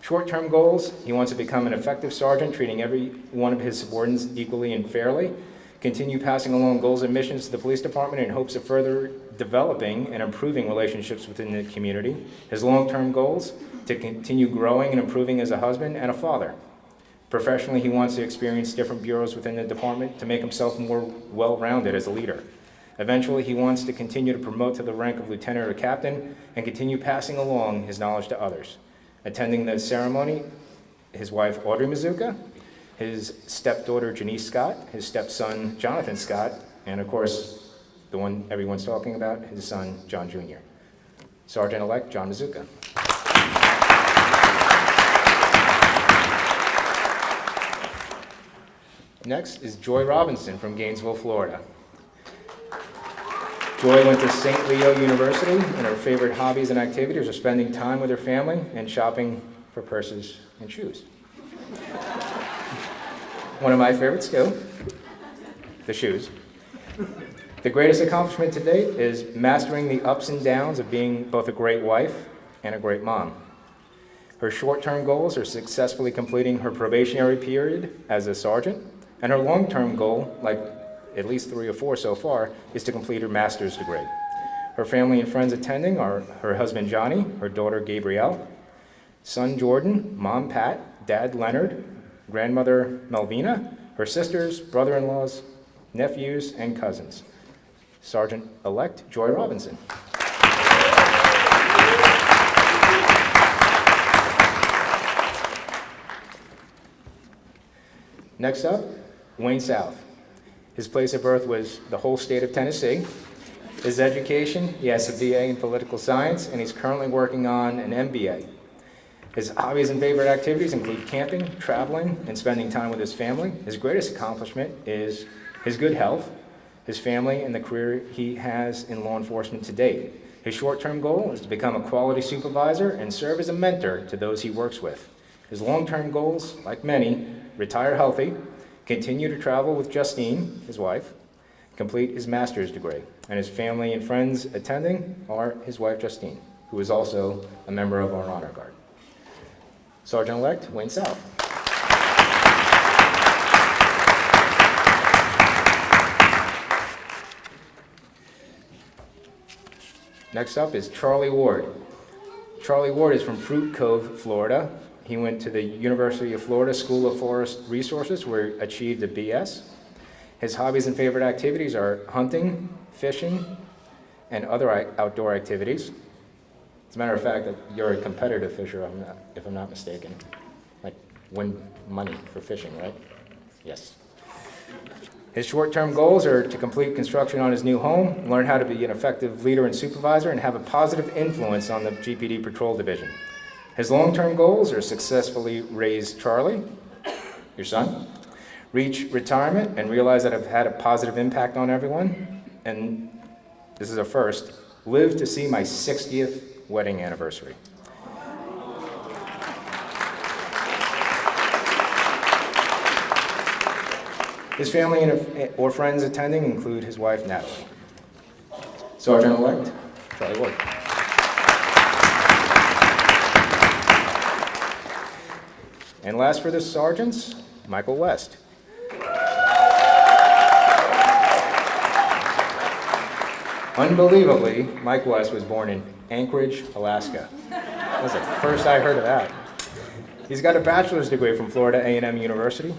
Short-term goals: he wants to become an effective sergeant, treating every one of his subordinates equally and fairly, continue passing along goals and missions to the police department in hopes of further developing and improving relationships within the community. His long-term goals: to continue growing and improving as a husband and a father. Professionally, he wants to experience different bureaus within the department to make himself more well-rounded as a leader. Eventually, he wants to continue to promote to the rank of lieutenant or captain and continue passing along his knowledge to others. Attending the ceremony, his wife, Audrey Mizuka, his stepdaughter, Janice Scott, his stepson, Jonathan Scott, and of course, the one everyone's talking about, his son, John Jr. Sergeant-elect Sgt Mizuka. Next is Joy Robinson from Gainesville, Florida. Joy went to St. Leo University, and her favorite hobbies and activities are spending time with her family and shopping for purses and shoes. One of my favorites too, the shoes. The greatest accomplishment to date is mastering the ups and downs of being both a great wife and a great mom. Her short-term goals are successfully completing her probationary period as a sergeant, and her long-term goal, like at least 3 or 4 so far, is to complete her master's degree. Her family and friends attending are her husband Johnny, her daughter Gabrielle, son Jordan, mom Pat, dad Leonard, grandmother Melvina, her sisters, brother-in-laws, nephews, and cousins. Sergeant-elect Joy Robinson. Next up, Wayne South. His place of birth was the whole state of Tennessee. His education, he has a BA in political science, and he's currently working on an MBA. His hobbies and favorite activities include camping, traveling, and spending time with his family. His greatest accomplishment is his good health, his family, and the career he has in law enforcement to date. His short-term goal is to become a quality supervisor and serve as a mentor to those he works with. His long-term goals, like many, retire healthy, continue to travel with Justine, his wife, complete his master's degree, and his family and friends attending are his wife Justine, who is also a member of our honor guard. Sergeant-elect Wayne Self. Next up is Charlie Ward. Charlie Ward is from Fruit Cove, Florida. He went to the University of Florida School of Forest Resources, where he achieved a BS. His hobbies and favorite activities are hunting, fishing, and other outdoor activities. As a matter of fact, you're a competitive fisher, if I'm not mistaken. Like, win money for fishing, right? Yes. His short-term goals are to complete construction on his new home, learn how to be an effective leader and supervisor, and have a positive influence on the GPD Patrol Division. His long-term goals are successfully raise Charlie, your son, reach retirement and realize that I've had a positive impact on everyone, and this is a first, live to see my 60th wedding anniversary. His family or friends attending include his wife, Natalie. Sergeant-elect Charlie Ward. And last for the sergeants, Michael West. Unbelievably, Mike West was born in Anchorage, Alaska. That was the first I heard of that. He's got a bachelor's degree from Florida A&M University.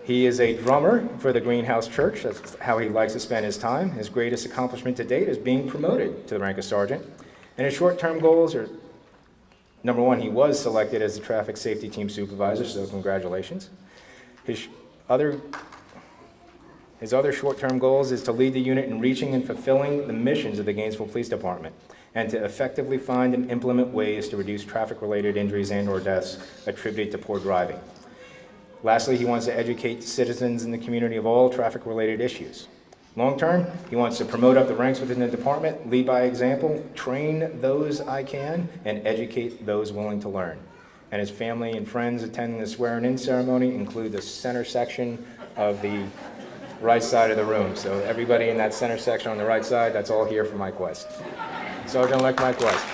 He is a drummer for the Greenhouse Church. That's how he likes to spend his time. His greatest accomplishment to date is being promoted to the rank of sergeant. And his short-term goals are, number one, he was selected as the traffic safety team supervisor, so congratulations. His other short-term goals is to lead the unit in reaching and fulfilling the missions of the Gainesville Police Department, and to effectively find and implement ways to reduce traffic-related injuries and/or deaths attributed to poor driving. Lastly, he wants to educate citizens in the community of all traffic-related issues. Long-term, he wants to promote up the ranks within the department, lead by example, train those I can, and educate those willing to learn. And his family and friends attending the swearing-in ceremony include the center section of the right side of the room. So everybody in that center section on the right side, that's all here for Mike West. Sergeant-elect Mike West.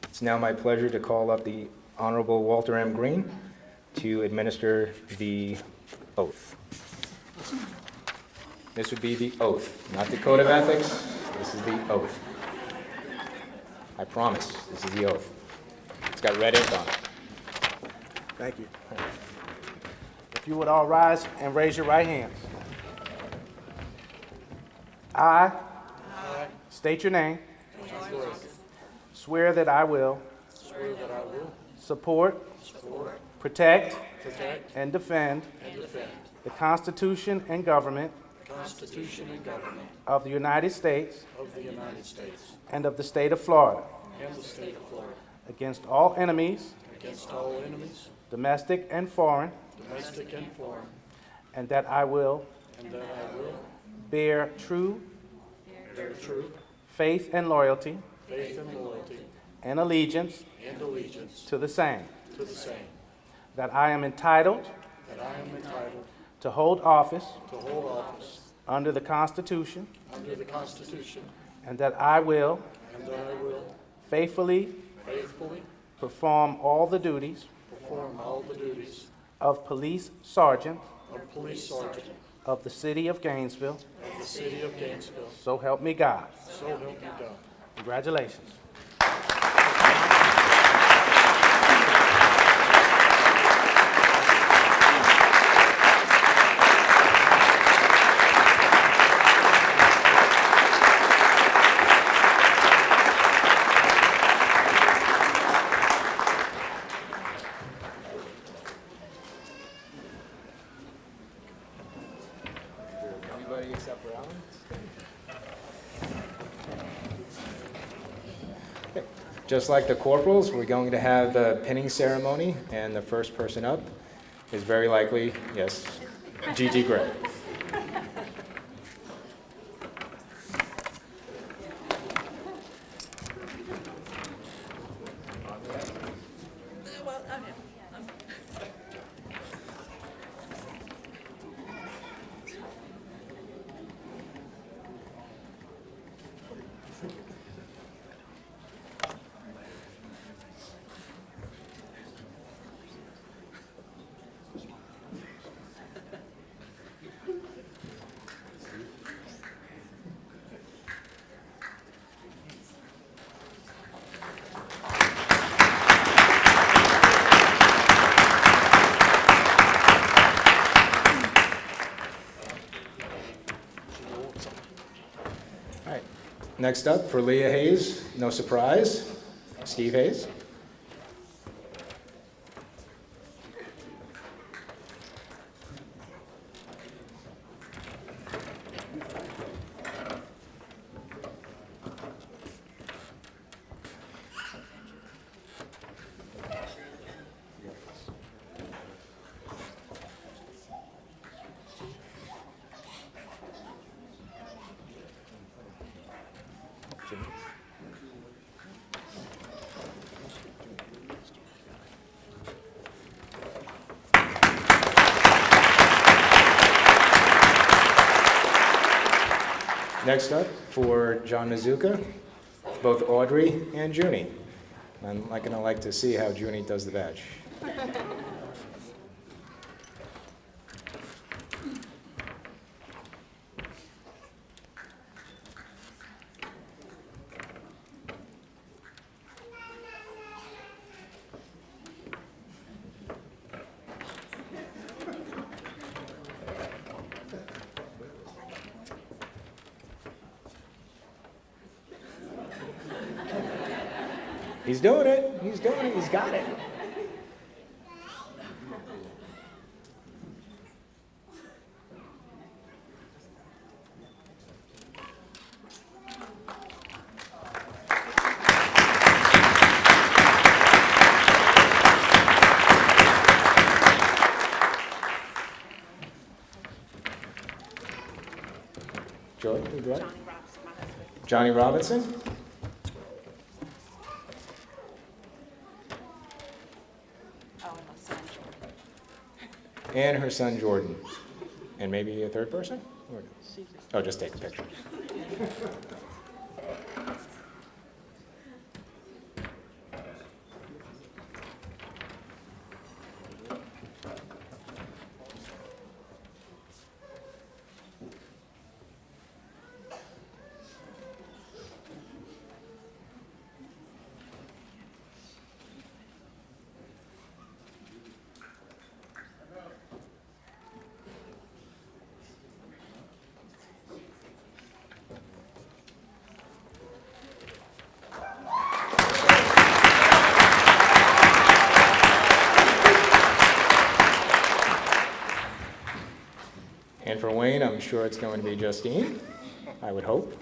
It's now my pleasure to call up the Honorable Walter M. Green to administer the oath. This would be the oath, not the code of ethics. This is the oath. I promise, this is the oath. It's got red ink on it. Thank you. If you would all rise and raise your right hands. I state your name. Swear that I will support, protect, and defend the Constitution and government of the United States and of the state of Florida against all enemies, domestic and foreign, and that I will bear true faith and loyalty and allegiance to the same, that I am entitled to hold office under the Constitution, and that I will faithfully perform all the duties of police sergeant of the city of Gainesville. So help me God. Congratulations. Everybody except for Alan? Okay. Just like the corporals, we're going to have the pinning ceremony, and the first person up is very likely, yes, Gigi Gray. well, okay. All right. Next up, for Leah Hayes, no surprise, Steve Hayes. Next up, for Sgt Mizuka, both Audrey and Junie. I'm gonna like to see how Junie does the badge. He's doing it. He's doing it. He's got it. Joy, who'd you like? Johnny Robinson. And her son Jordan. And maybe a third person? Or, oh, just take a picture. And for Wayne, I'm sure it's going to be Justine, I would hope.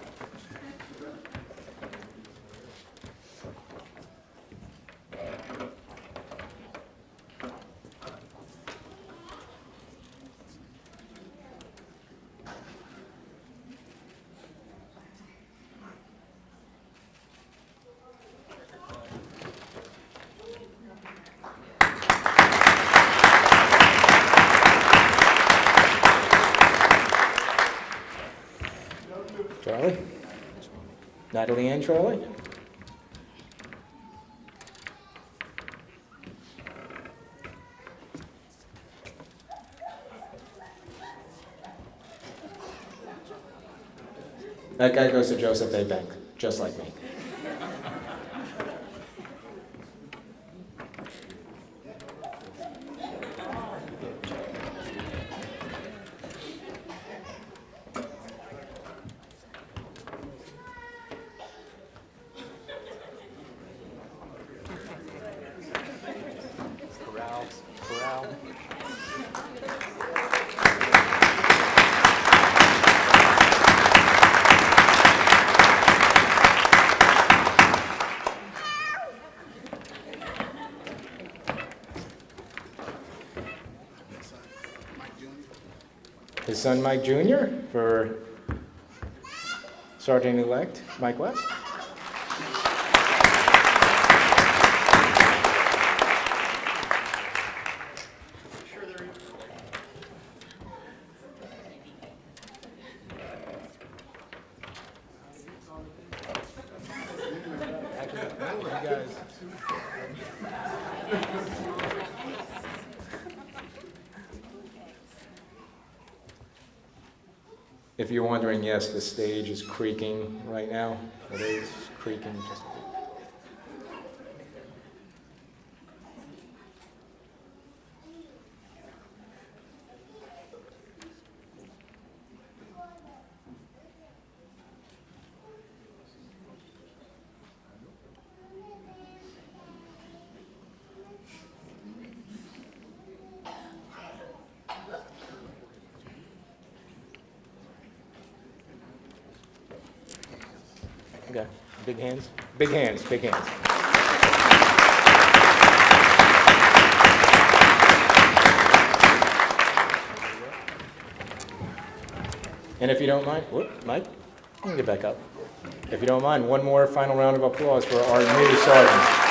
Charlie? Natalie and Charlie? That guy goes to Joseph A. Bank, just like me. Corral. His son Mike Jr. for Sergeant-elect Mike West. If you're wondering, yes, the stage is creaking right now. It is creaking just a bit. Okay, big hands, big hands, big hands. And if you don't mind, whoop, Mike, you can get back up. If you don't mind, one more final round of applause for our new sergeants.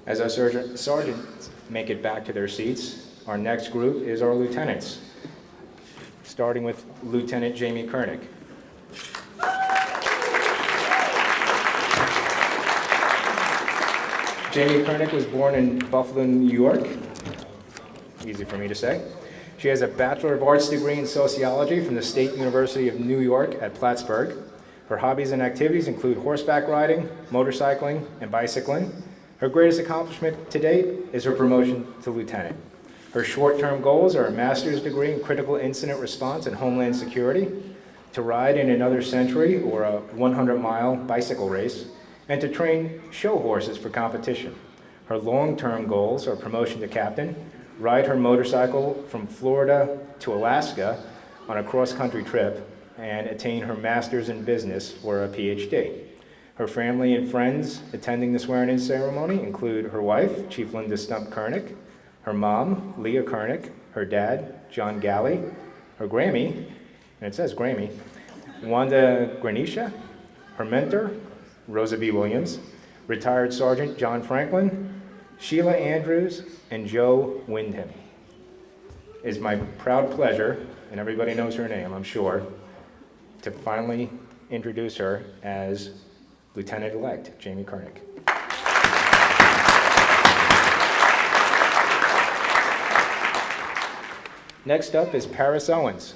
As our sergeants make it back to their seats, our next group is our lieutenants, starting with Lieutenant Jamie Koenig. Jamie Koenig was born in Buffalo, New York. Easy for me to say. She has a Bachelor of Arts degree in Sociology from the State University of New York at Plattsburgh. Her hobbies and activities include horseback riding, motorcycling, and bicycling. Her greatest accomplishment to date is her promotion to lieutenant. Her short-term goals are a master's degree in critical incident response and homeland security, to ride in another century or a 100-mile bicycle race, and to train show horses for competition. Her long-term goals are promotion to captain, ride her motorcycle from Florida to Alaska on a cross-country trip, and attain her master's in business or a PhD. Her family and friends attending the swearing-in ceremony include her wife, Chief Linda Stump Koenig, her mom, Leah Koenig, her dad, John Galley, her Grammy, and it says Grammy, Wanda Granisha, her mentor, Rosa B. Williams, retired Sergeant John Franklin, Sheila Andrews, and Joe Windham. It is my proud pleasure, and everybody knows her name, I'm sure, to finally introduce her as Lieutenant-elect Jamie Koenig. Next up is Paris Owens.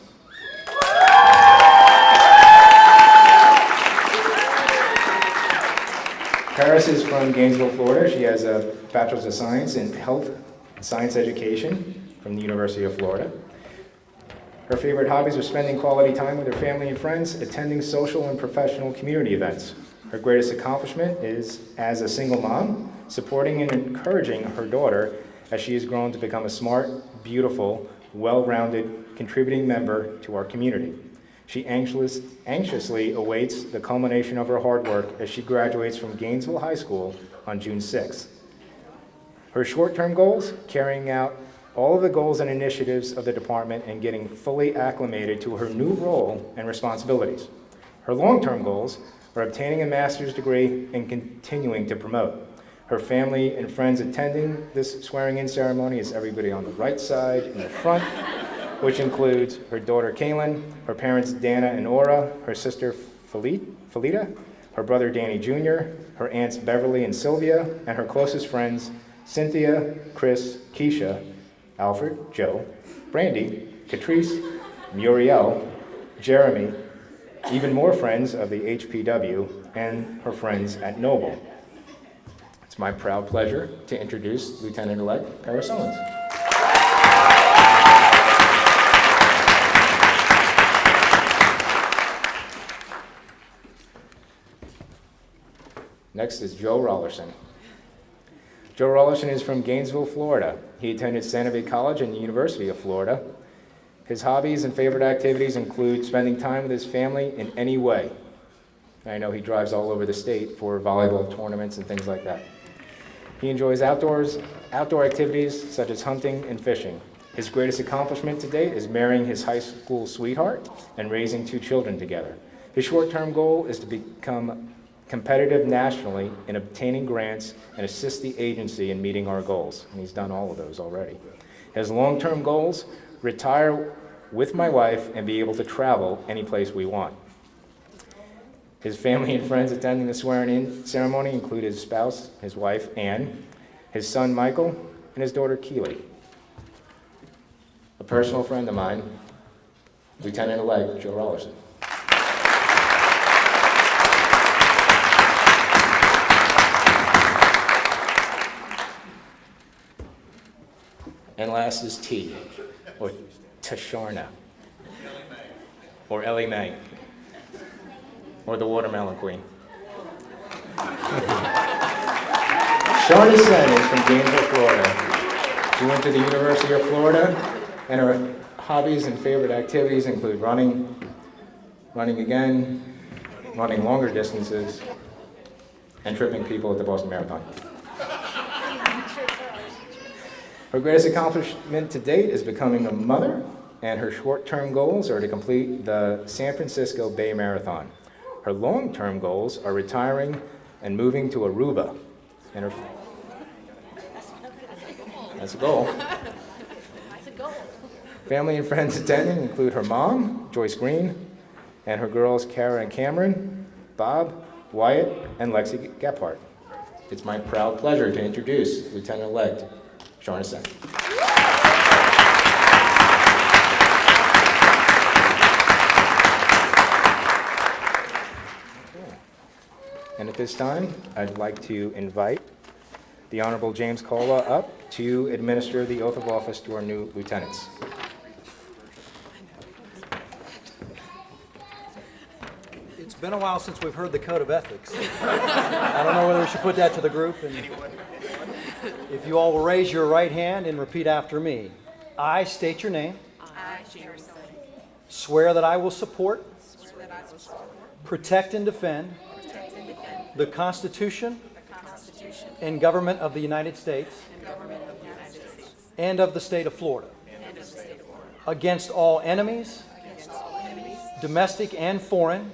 Paris is from Gainesville, Florida. She has a Bachelor's of Science in Health and Science Education from the University of Florida. Her favorite hobbies are spending quality time with her family and friends, attending social and professional community events. Her greatest accomplishment is, as a single mom, supporting and encouraging her daughter as she has grown to become a smart, beautiful, well-rounded, contributing member to our community. She anxiously awaits the culmination of her hard work as she graduates from Gainesville High School on June 6th. Her short-term goals, carrying out all of the goals and initiatives of the department and getting fully acclimated to her new role and responsibilities. Her long-term goals are obtaining a master's degree and continuing to promote. Her family and friends attending this swearing-in ceremony is everybody on the right side and the front, which includes her daughter Kaylin, her parents Dana and Ora, her sister Felita, her brother Danny Jr., her aunts Beverly and Sylvia, and her closest friends Cynthia, Chris, Keisha, Alfred, Joe, Brandy, Catrice, Muriel, Jeremy, even more friends of the HPW, and her friends at Noble. It's my proud pleasure to introduce Lieutenant-elect Paris Owens. Next is Joe Rollerson. Joe Rollerson is from Gainesville, Florida. He attended Santa Fe College and the University of Florida. His hobbies and favorite activities include spending time with his family in any way. I know he drives all over the state for volleyball tournaments and things like that. He enjoys outdoor activities such as hunting and fishing. His greatest accomplishment to date is marrying his high school sweetheart and raising 2 children together. His short-term goal is to become competitive nationally in obtaining grants and assist the agency in meeting our goals, and he's done all of those already. His long-term goals: retire with my wife and be able to travel any place we want. His family and friends attending the swearing-in ceremony include his spouse, his wife, Anne, his son, Michael, and his daughter, Keely. A personal friend of mine, Lieutenant-elect Joe Robinson. And last is T, or Tasharna, or Ellie Mae, or the Watermelon Queen. Shauna Sen is from Gainesville, Florida. She went to the University of Florida, and her hobbies and favorite activities include running, running again, running longer distances, and tripping people at the Boston Marathon. Her greatest accomplishment to date is becoming a mother, and her short-term goals are to complete the San Francisco Bay Marathon. Her long-term goals are retiring and moving to Aruba. And her that's a goal. That's a goal. Family and friends attending include her mom, Joyce Green, and her girls, Kara and Cameron, Bob, Wyatt, and Lexi Gephardt. It's my proud pleasure to introduce Lieutenant-elect Shauna Sen. And at this time, I'd like to invite the Honorable James Cola up to administer the oath of office to our new lieutenants. It's been a while since we've heard the code of ethics. I don't know whether we should put that to the group. And if you all will raise your right hand and repeat after me. I state your name. I, Jaworski, Swear that I will support, protect and defend the Constitution and government of the United States and of the state of Florida against all enemies, domestic and foreign,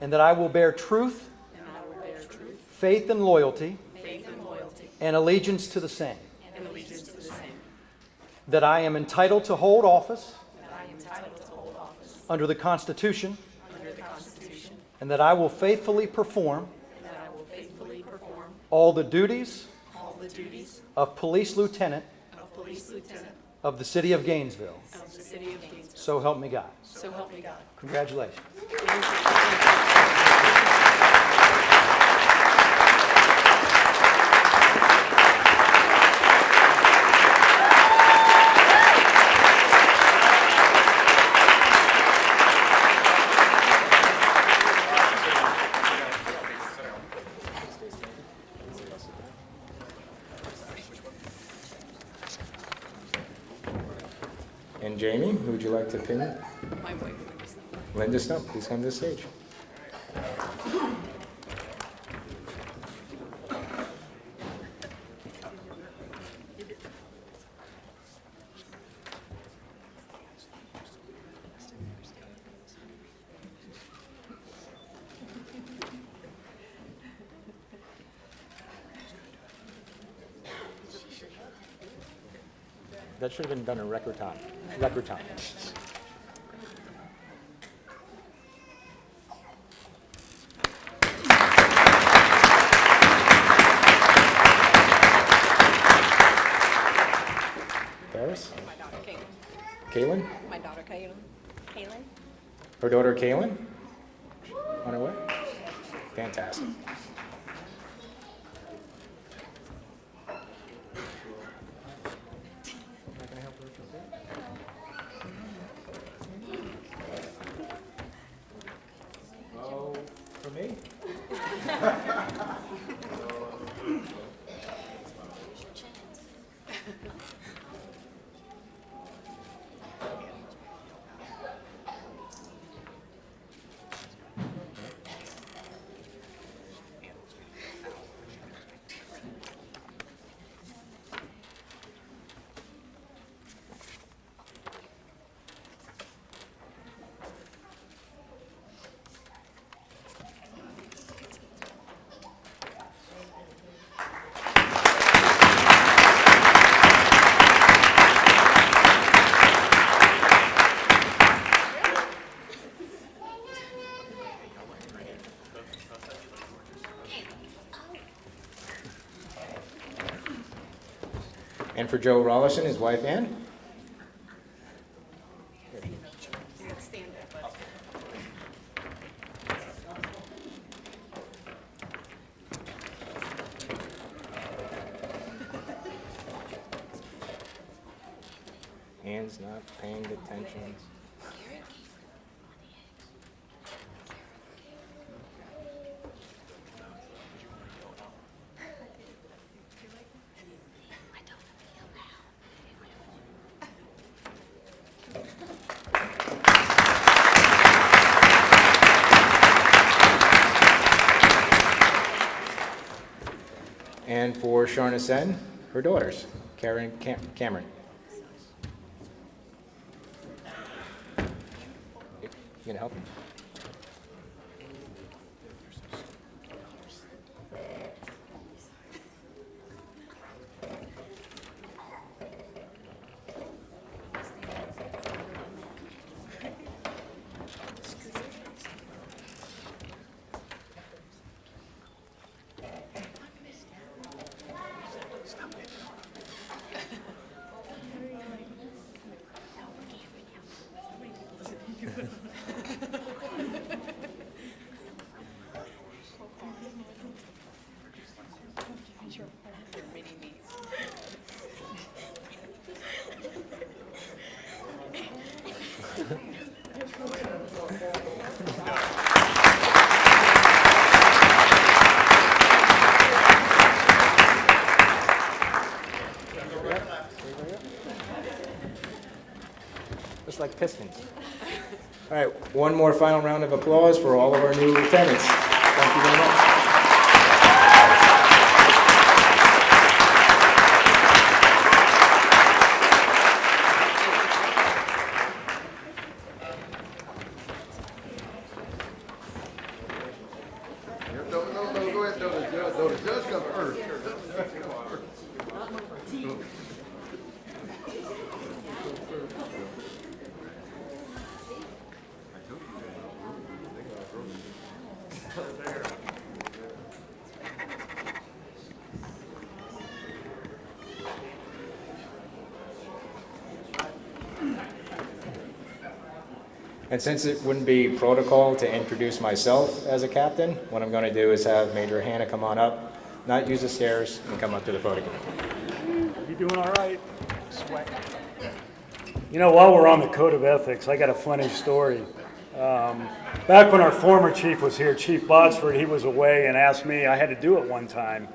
and that I will bear truth, faith and loyalty, and allegiance to the same. That I am entitled to hold office under the Constitution, and that I will faithfully perform all the duties of police lieutenant of the city of Gainesville. So help me God. So help me God. Congratulations. And Jamie, who would you like to pin? My wife, Linda Stump, please come to the stage. That should have been done in record time. Record time. Paris? my daughter Caitlin. Kaylin? My daughter Caitlin. Caitlin? Her daughter Kaylin? On her way? Fantastic. Oh, for me? And for Joe Rollison, his wife Ann. Ann's not paying attention. And for Sharna Sen, her daughters, Karen, Cameron. You gonna help me? Just like Pistons. All right, one more final round of applause for all of our new lieutenants. Thank you very much. No, go ahead, no, the judge come first. And since it wouldn't be protocol to introduce myself as a captain, what I'm going to do is have Major Hannah come on up, not use the stairs, and come up to the podium. You doing all right? Sweat. You know, while we're on the code of ethics, I got a funny story. Back when our former chief was here, Chief Botsford, he was away and asked me, I had to do it one time,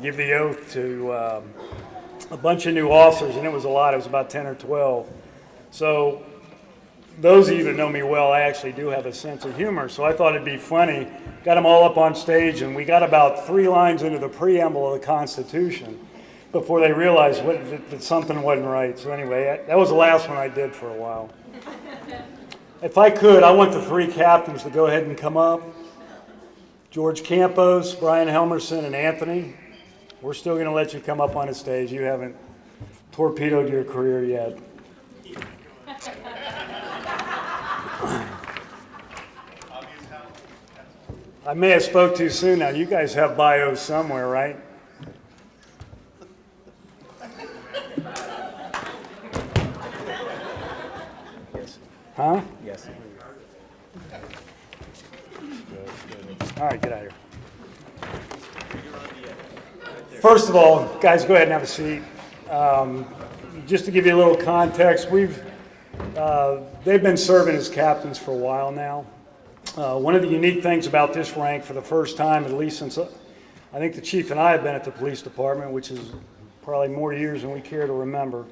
give the oath to a bunch of new officers, and it was a lot. It was about 10 or 12. So those of you that know me well, I actually do have a sense of humor, so I thought it'd be funny. Got them all up on stage, and we got about 3 lines into the preamble of the Constitution before they realized that something wasn't right. So anyway, that was the last one I did for a while. If I could, I want the 3 captains to go ahead and come up. George Campos, Brian Helmerson, and Anthony. We're still going to let you come up on the stage. You haven't torpedoed your career yet. I may have spoke too soon now. You guys have bios somewhere, right? Huh? Yes. All right, get out of here. First of all, guys, go ahead and have a seat. Just to give you a little context, they've been serving as captains for a while now. One of the unique things about this rank, for the first time, at least since I think the chief and I have been at the police department, which is probably more years than we care to remember,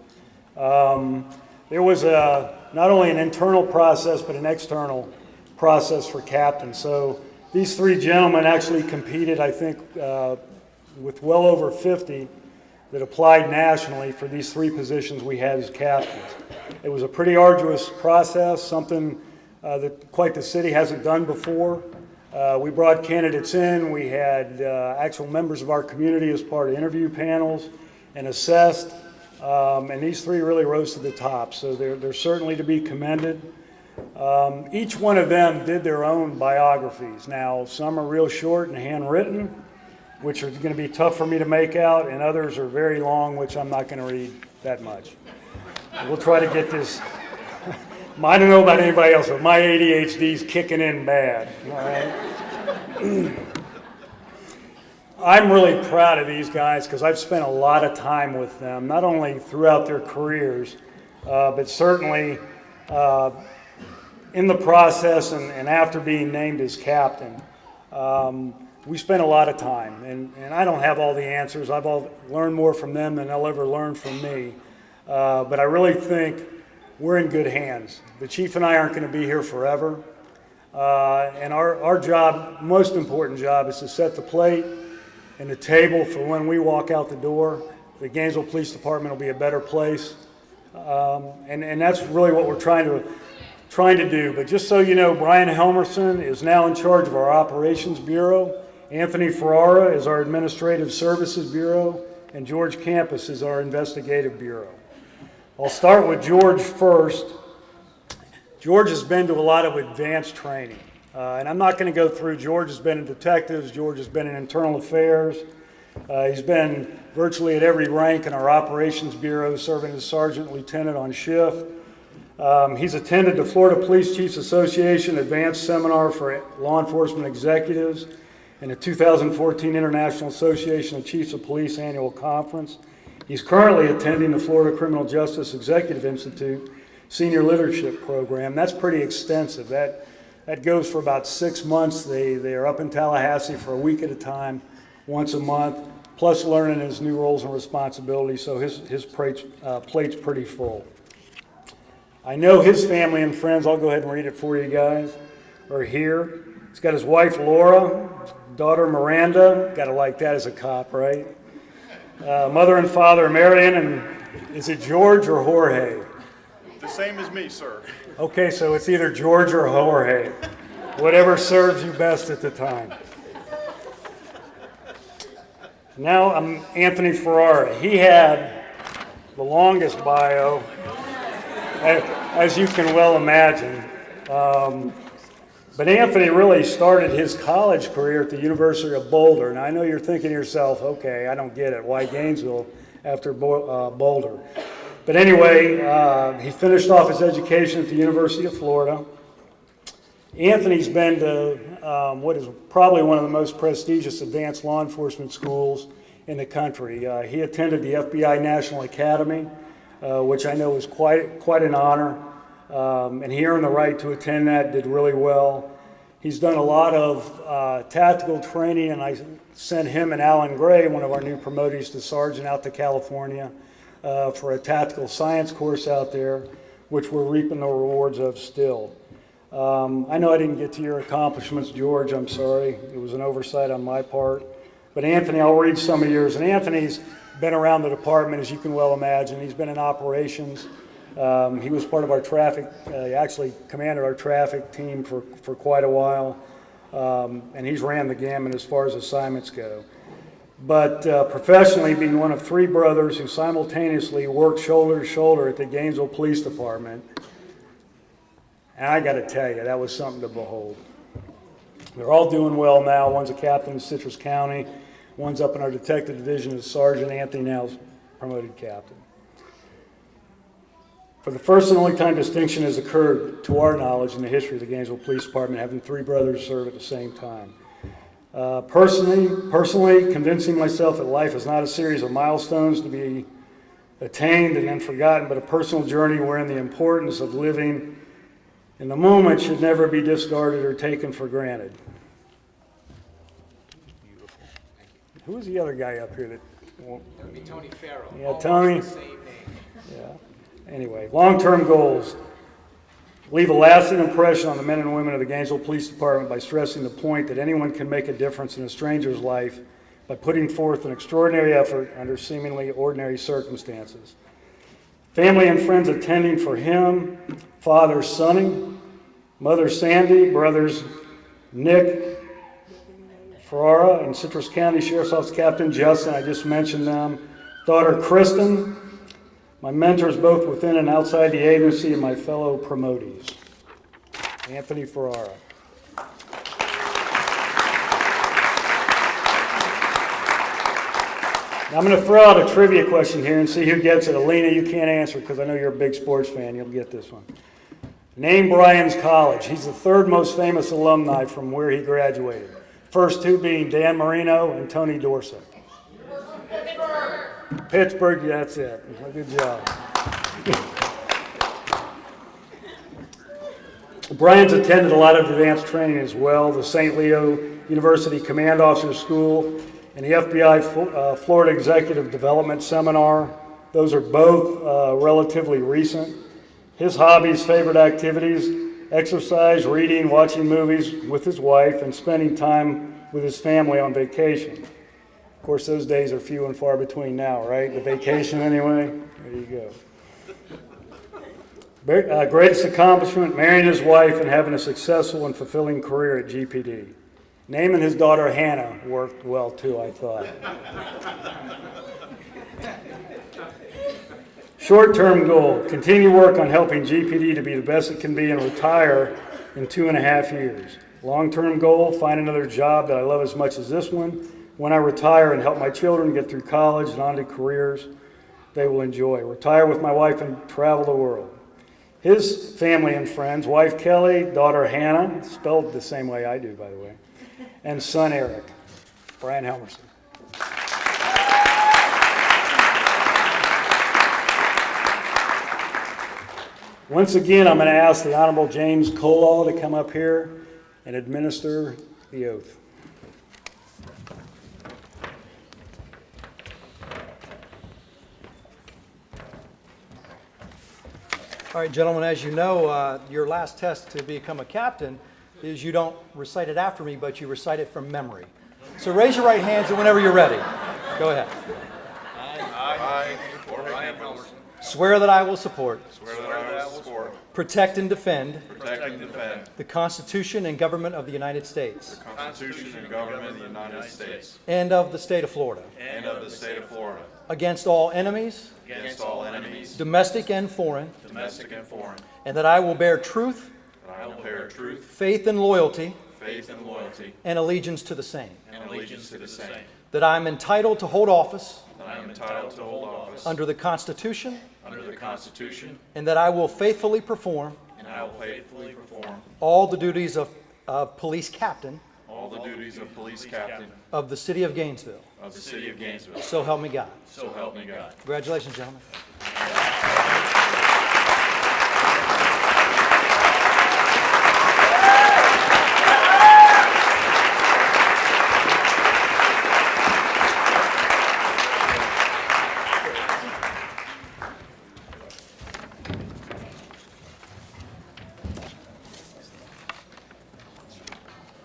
there was not only an internal process, but an external process for captains. So these 3 gentlemen actually competed, I think, with well over 50 that applied nationally for these 3 positions we had as captains. It was a pretty arduous process, something that quite the city hasn't done before. We brought candidates in. We had actual members of our community as part of interview panels and assessed. And these 3 really rose to the top, so they're certainly to be commended. Each one of them did their own biographies. Now, some are real short and handwritten. which are going to be tough for me to make out, and others are very long, which I'm not going to read that much. We'll try to get this. I don't know about anybody else, but my ADHD's kicking in bad. All right. I'm really proud of these guys because I've spent a lot of time with them, not only throughout their careers, but certainly in the process and after being named as captain. We spent a lot of time, and I don't have all the answers. I've learned more from them than they'll ever learn from me. But I really think we're in good hands. The chief and I aren't going to be here forever. And our job, most important job, is to set the plate and the table for when we walk out the door. The Gainesville Police Department will be a better place. And that's really what we're trying to do. But just so you know, Brian Helmerson is now in charge of our Operations Bureau. Anthony Ferrara is our Administrative Services Bureau. And George Campus is our Investigative Bureau. I'll start with George first. George has been to a lot of advanced training. And I'm not going to go through. George has been in detectives. George has been in internal affairs. He's been virtually at every rank in our Operations Bureau, serving as sergeant, lieutenant on shift. He's attended the Florida Police Chiefs Association Advanced Seminar for Law Enforcement Executives and the 2014 International Association of Chiefs of Police Annual Conference. He's currently attending the Florida Criminal Justice Executive Institute Senior Leadership Program. That's pretty extensive. That goes for about 6 months. They are up in Tallahassee for a week at a time, once a month, plus learning his new roles and responsibilities, so his plate's pretty full. I know his family and friends, I'll go ahead and read it for you guys, are here. He's got his wife Laura, daughter Miranda, gotta like that as a cop, right? Mother and father Marion, and is it George or Jorge? The same as me, sir. Okay, so it's either George or Jorge, whatever serves you best at the time. Now I'm Anthony Ferrara. He had the longest bio, as you can well imagine. But Anthony really started his college career at the University of Boulder. Now I know you're thinking to yourself, okay, I don't get it. Why Gainesville after Boulder? But anyway, he finished off his education at the University of Florida. Anthony's been to what is probably one of the most prestigious advanced law enforcement schools in the country. He attended the FBI National Academy, which I know was quite an honor. And he earned the right to attend that, did really well. He's done a lot of tactical training, and I sent him and Alan Gray, one of our new promotees to sergeant, out to California for a tactical science course out there, which we're reaping the rewards of still. I know I didn't get to your accomplishments, George, I'm sorry. It was an oversight on my part. But Anthony, I'll read some of yours. And Anthony's been around the department, as you can well imagine. He's been in operations. He was part of our traffic, he actually commanded our traffic team for quite a while. And he's ran the gamut as far as assignments go. But professionally, being one of 3 brothers who simultaneously worked shoulder to shoulder at the Gainesville Police Department, and I got to tell you, that was something to behold. They're all doing well now. One's a captain in Citrus County. One's up in our detective division as sergeant. Anthony now is promoted captain. For the first and only time distinction has occurred, to our knowledge, in the history of the Gainesville Police Department, having 3 brothers serve at the same time. Personally, convincing myself that life is not a series of milestones to be attained and then forgotten, but a personal journey wherein the importance of living in the moment should never be discarded or taken for granted. Beautiful. Who was the other guy up here that? That would be Tony Farrell. Yeah, Tony. The same name. Yeah. Anyway, long-term goals. Leave a lasting impression on the men and women of the Gainesville Police Department by stressing the point that anyone can make a difference in a stranger's life by putting forth an extraordinary effort under seemingly ordinary circumstances. Family and friends attending for him, Father Sonny, Mother Sandy, brothers Nick Ferrara, and Citrus County Sheriff's Office Captain Justin, I just mentioned them, daughter Kristen, my mentors both within and outside the agency, and my fellow promotees. Anthony Ferrara. Now, I'm going to throw out a trivia question here and see who gets it. Alina, you can't answer because I know you're a big sports fan. You'll get this one. Name Bryan's college. He's the third most famous alumni from where he graduated. First two being Dan Marino and Tony Dorsett. Pittsburgh, that's it. Good job. Bryan's attended a lot of advanced training as well, the St. Leo University Command Officer School and the FBI Florida Executive Development Seminar. Those are both relatively recent. His hobbies, favorite activities, exercise, reading, watching movies with his wife, and spending time with his family on vacation. Of course, those days are few and far between now, right? The vacation anyway. There you go. Greatest accomplishment, marrying his wife and having a successful and fulfilling career at GPD. Naming his daughter Hannah worked well too, I thought. Short-term goal, continue work on helping GPD to be the best it can be and retire in 2.5 years. Long-term goal, find another job that I love as much as this one when I retire and help my children get through college and on to careers they will enjoy. Retire with my wife and travel the world. His family and friends, wife Kelly, daughter Hannah, spelled the same way I do, by the way, and son Eric. Bryan Helmerson. Once again, I'm going to ask the Honorable James Colall to come up here and administer the oath. All right, gentlemen, as you know, your last test to become a captain is you don't recite it after me, but you recite it from memory. So raise your right hands and whenever you're ready, go ahead. I, Bryan Helmerson, Swear that I will support, protect and defend the Constitution and government of the United States the Constitution and government of the United States and of the state of Florida and of the state of Florida against all enemies, against all enemies, domestic and foreign, domestic and foreign, and that I will bear truth, and I will bear truth, faith, and loyalty faith, and loyalty, and allegiance to the same. and allegiance to the same, That I am entitled to hold office that I am entitled to hold office under the Constitution, under the Constitution, and that I will faithfully perform and I will faithfully perform all the duties of police captain all the duties of police captain of the city of Gainesville. of the city of Gainesville. So help me God. So help me God. Congratulations, gentlemen.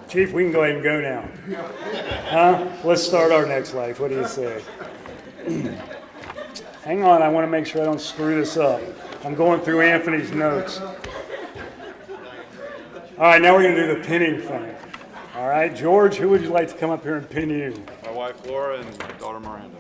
Chief, we can go ahead and go now. Huh? Let's start our next life. What do you say? Hang on, I want to make sure I don't screw this up. I'm going through Anthony's notes. All right, now we're going to do the pinning thing. All right, George, who would you like to come up here and pin you? My wife Laura and daughter Miranda.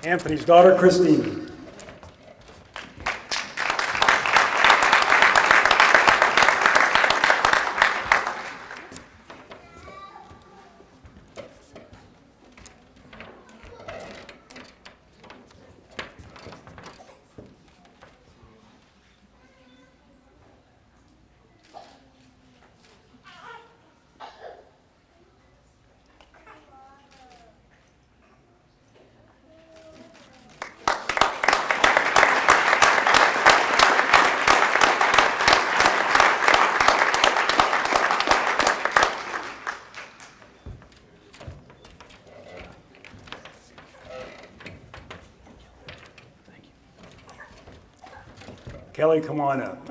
Anthony's daughter, Christine. Kelly, come on up.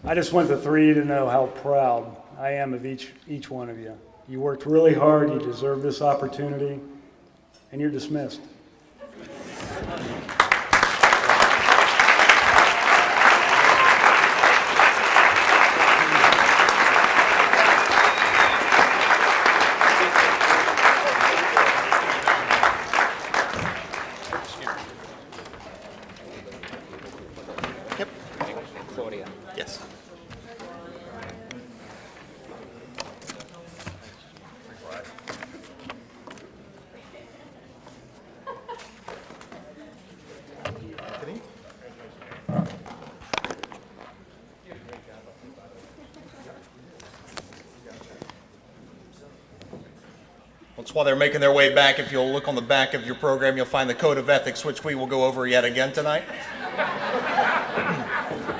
I just want the three to know how proud I am of each one of you. You worked really hard, you deserve this opportunity, and you're dismissed. Yes. Once while they're making their way back, if you'll look on the back of your program, you'll find the Code of Ethics, which we will go over yet again tonight.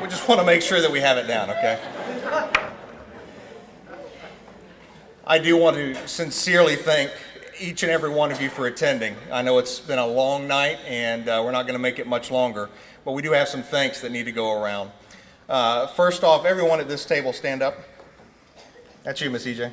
We just want to make sure that we have it down, okay? I do want to sincerely thank each and every one of you for attending. I know it's been a long night, and we're not going to make it much longer, but we do have some thanks that need to go around. First off, everyone at this table, stand up. That's you, Miss EJ.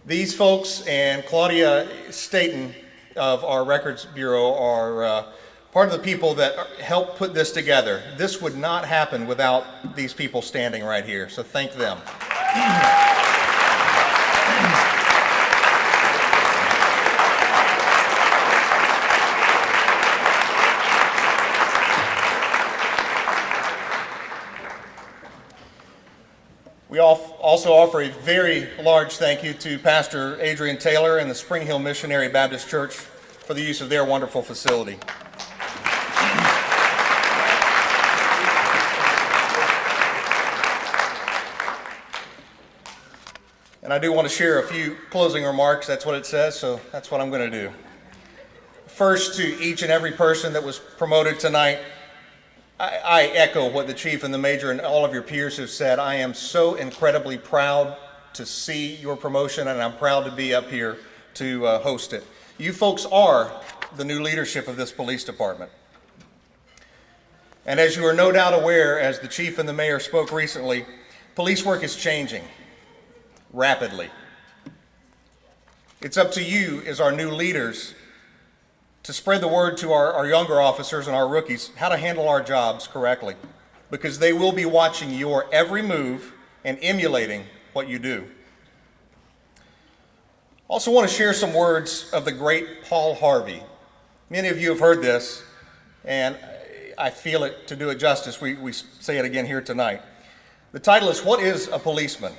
These folks and Claudia Staten of our Records Bureau are part of the people that helped put this together. This would not happen without these people standing right here, so thank them. We also offer a very large thank you to Pastor Adrian Taylor and the Spring Hill Missionary Baptist Church for the use of their wonderful facility. And I do want to share a few closing remarks. That's what it says, so that's what I'm going to do. First, to each and every person that was promoted tonight, I echo what the chief and the major and all of your peers have said. I am so incredibly proud to see your promotion, and I'm proud to be up here to host it. You folks are the new leadership of this police department. And as you are no doubt aware, as the chief and the mayor spoke recently, police work is changing rapidly. It's up to you as our new leaders to spread the word to our younger officers and our rookies how to handle our jobs correctly, because they will be watching your every move and emulating what you do. Also want to share some words of the great Paul Harvey. Many of you have heard this, and I feel it to do it justice. We say it again here tonight. The title is, What is a Policeman?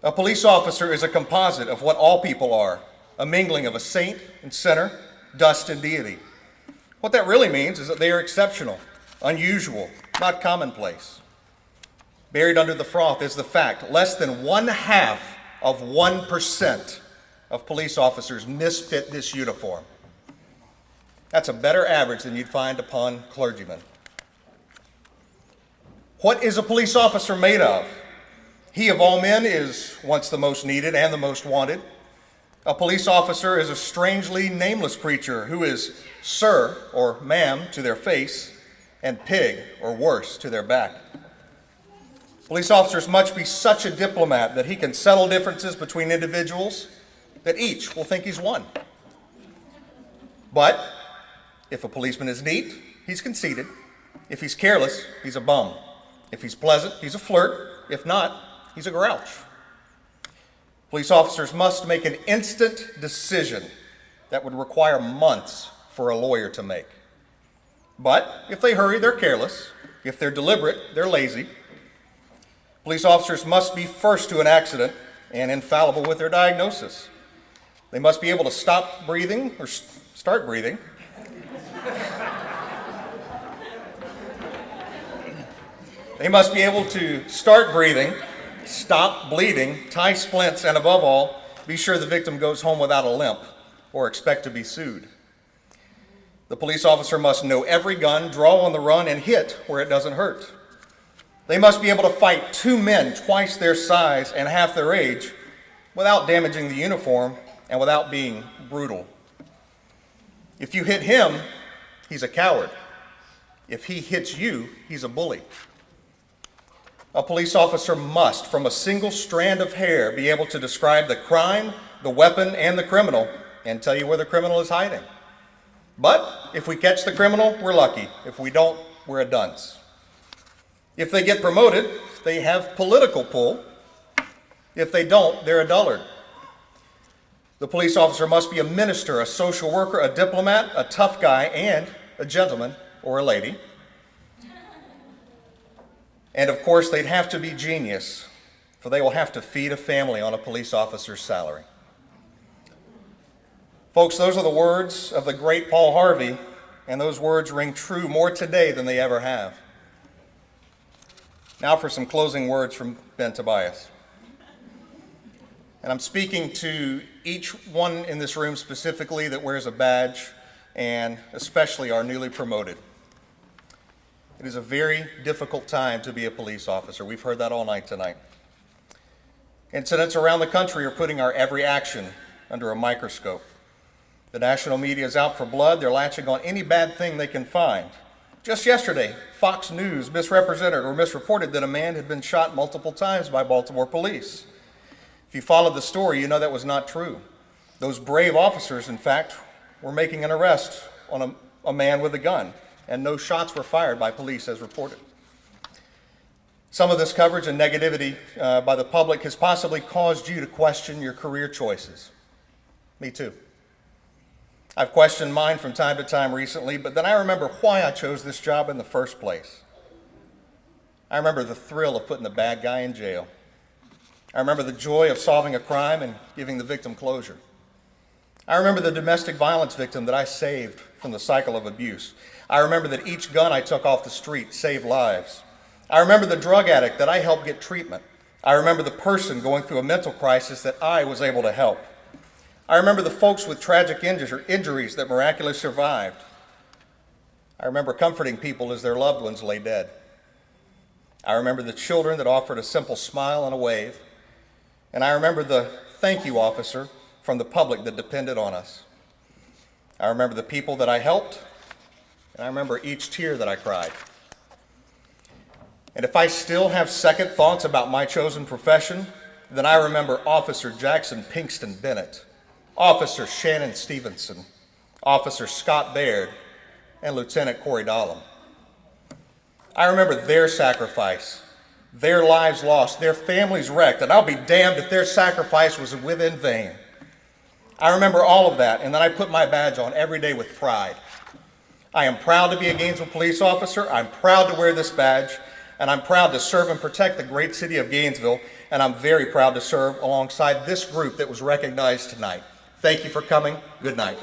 A police officer is a composite of what all people are, a mingling of a saint and sinner, dust and deity. What that really means is that they are exceptional, unusual, not commonplace. Buried under the froth is the fact less than 0.5% of police officers misfit this uniform. That's a better average than you'd find upon clergymen. What is a police officer made of? He of all men is once the most needed and the most wanted. A police officer is a strangely nameless creature who is sir or ma'am to their face and pig or worse to their back. Police officers must be such a diplomat that he can settle differences between individuals that each will think he's one. But if a policeman is neat, he's conceited. If he's careless, he's a bum. If he's pleasant, he's a flirt. If not, he's a grouch. Police officers must make an instant decision that would require months for a lawyer to make. But if they hurry, they're careless. If they're deliberate, they're lazy. Police officers must be first to an accident and infallible with their diagnosis. They must be able to stop breathing or start breathing. They must be able to start breathing, stop bleeding, tie splints, and above all, be sure the victim goes home without a limp or expect to be sued. The police officer must know every gun, draw on the run, and hit where it doesn't hurt. They must be able to fight two men twice their size and half their age without damaging the uniform and without being brutal. If you hit him, he's a coward. If he hits you, he's a bully. A police officer must, from a single strand of hair, be able to describe the crime, the weapon, and the criminal, and tell you where the criminal is hiding. But if we catch the criminal, we're lucky. If we don't, we're a dunce. If they get promoted, they have political pull. If they don't, they're a dullard. The police officer must be a minister, a social worker, a diplomat, a tough guy, and a gentleman or a lady. And of course, they'd have to be genius, for they will have to feed a family on a police officer's salary. Folks, those are the words of the great Paul Harvey, and those words ring true more today than they ever have. Now for some closing words from Ben Tobias. And I'm speaking to each one in this room specifically that wears a badge, and especially our newly promoted. It is a very difficult time to be a police officer. We've heard that all night tonight. Incidents around the country are putting our every action under a microscope. The national media is out for blood. They're latching on any bad thing they can find. Just yesterday, Fox News misrepresented or misreported that a man had been shot multiple times by Baltimore police. If you followed the story, you know that was not true. Those brave officers, in fact, were making an arrest on a man with a gun, and no shots were fired by police as reported. Some of this coverage and negativity by the public has possibly caused you to question your career choices. Me too. I've questioned mine from time to time recently, but then I remember why I chose this job in the first place. I remember the thrill of putting the bad guy in jail. I remember the joy of solving a crime and giving the victim closure. I remember the domestic violence victim that I saved from the cycle of abuse. I remember that each gun I took off the street saved lives. I remember the drug addict that I helped get treatment. I remember the person going through a mental crisis that I was able to help. I remember the folks with tragic injuries that miraculously survived. I remember comforting people as their loved ones lay dead. I remember the children that offered a simple smile and a wave. And I remember the thank you officer from the public that depended on us. I remember the people that I helped, and I remember each tear that I cried. And if I still have second thoughts about my chosen profession, then I remember Officer Jackson Pinkston Bennett, Officer Shannon Stevenson, Officer Scott Baird, and Lieutenant Corey Dahlem. I remember their sacrifice, their lives lost, their families wrecked, and I'll be damned if their sacrifice was in vain. I remember all of that, and then I put my badge on every day with pride. I am proud to be a Gainesville police officer. I'm proud to wear this badge, and I'm proud to serve and protect the great city of Gainesville, and I'm very proud to serve alongside this group that was recognized tonight. Thank you for coming. Good night.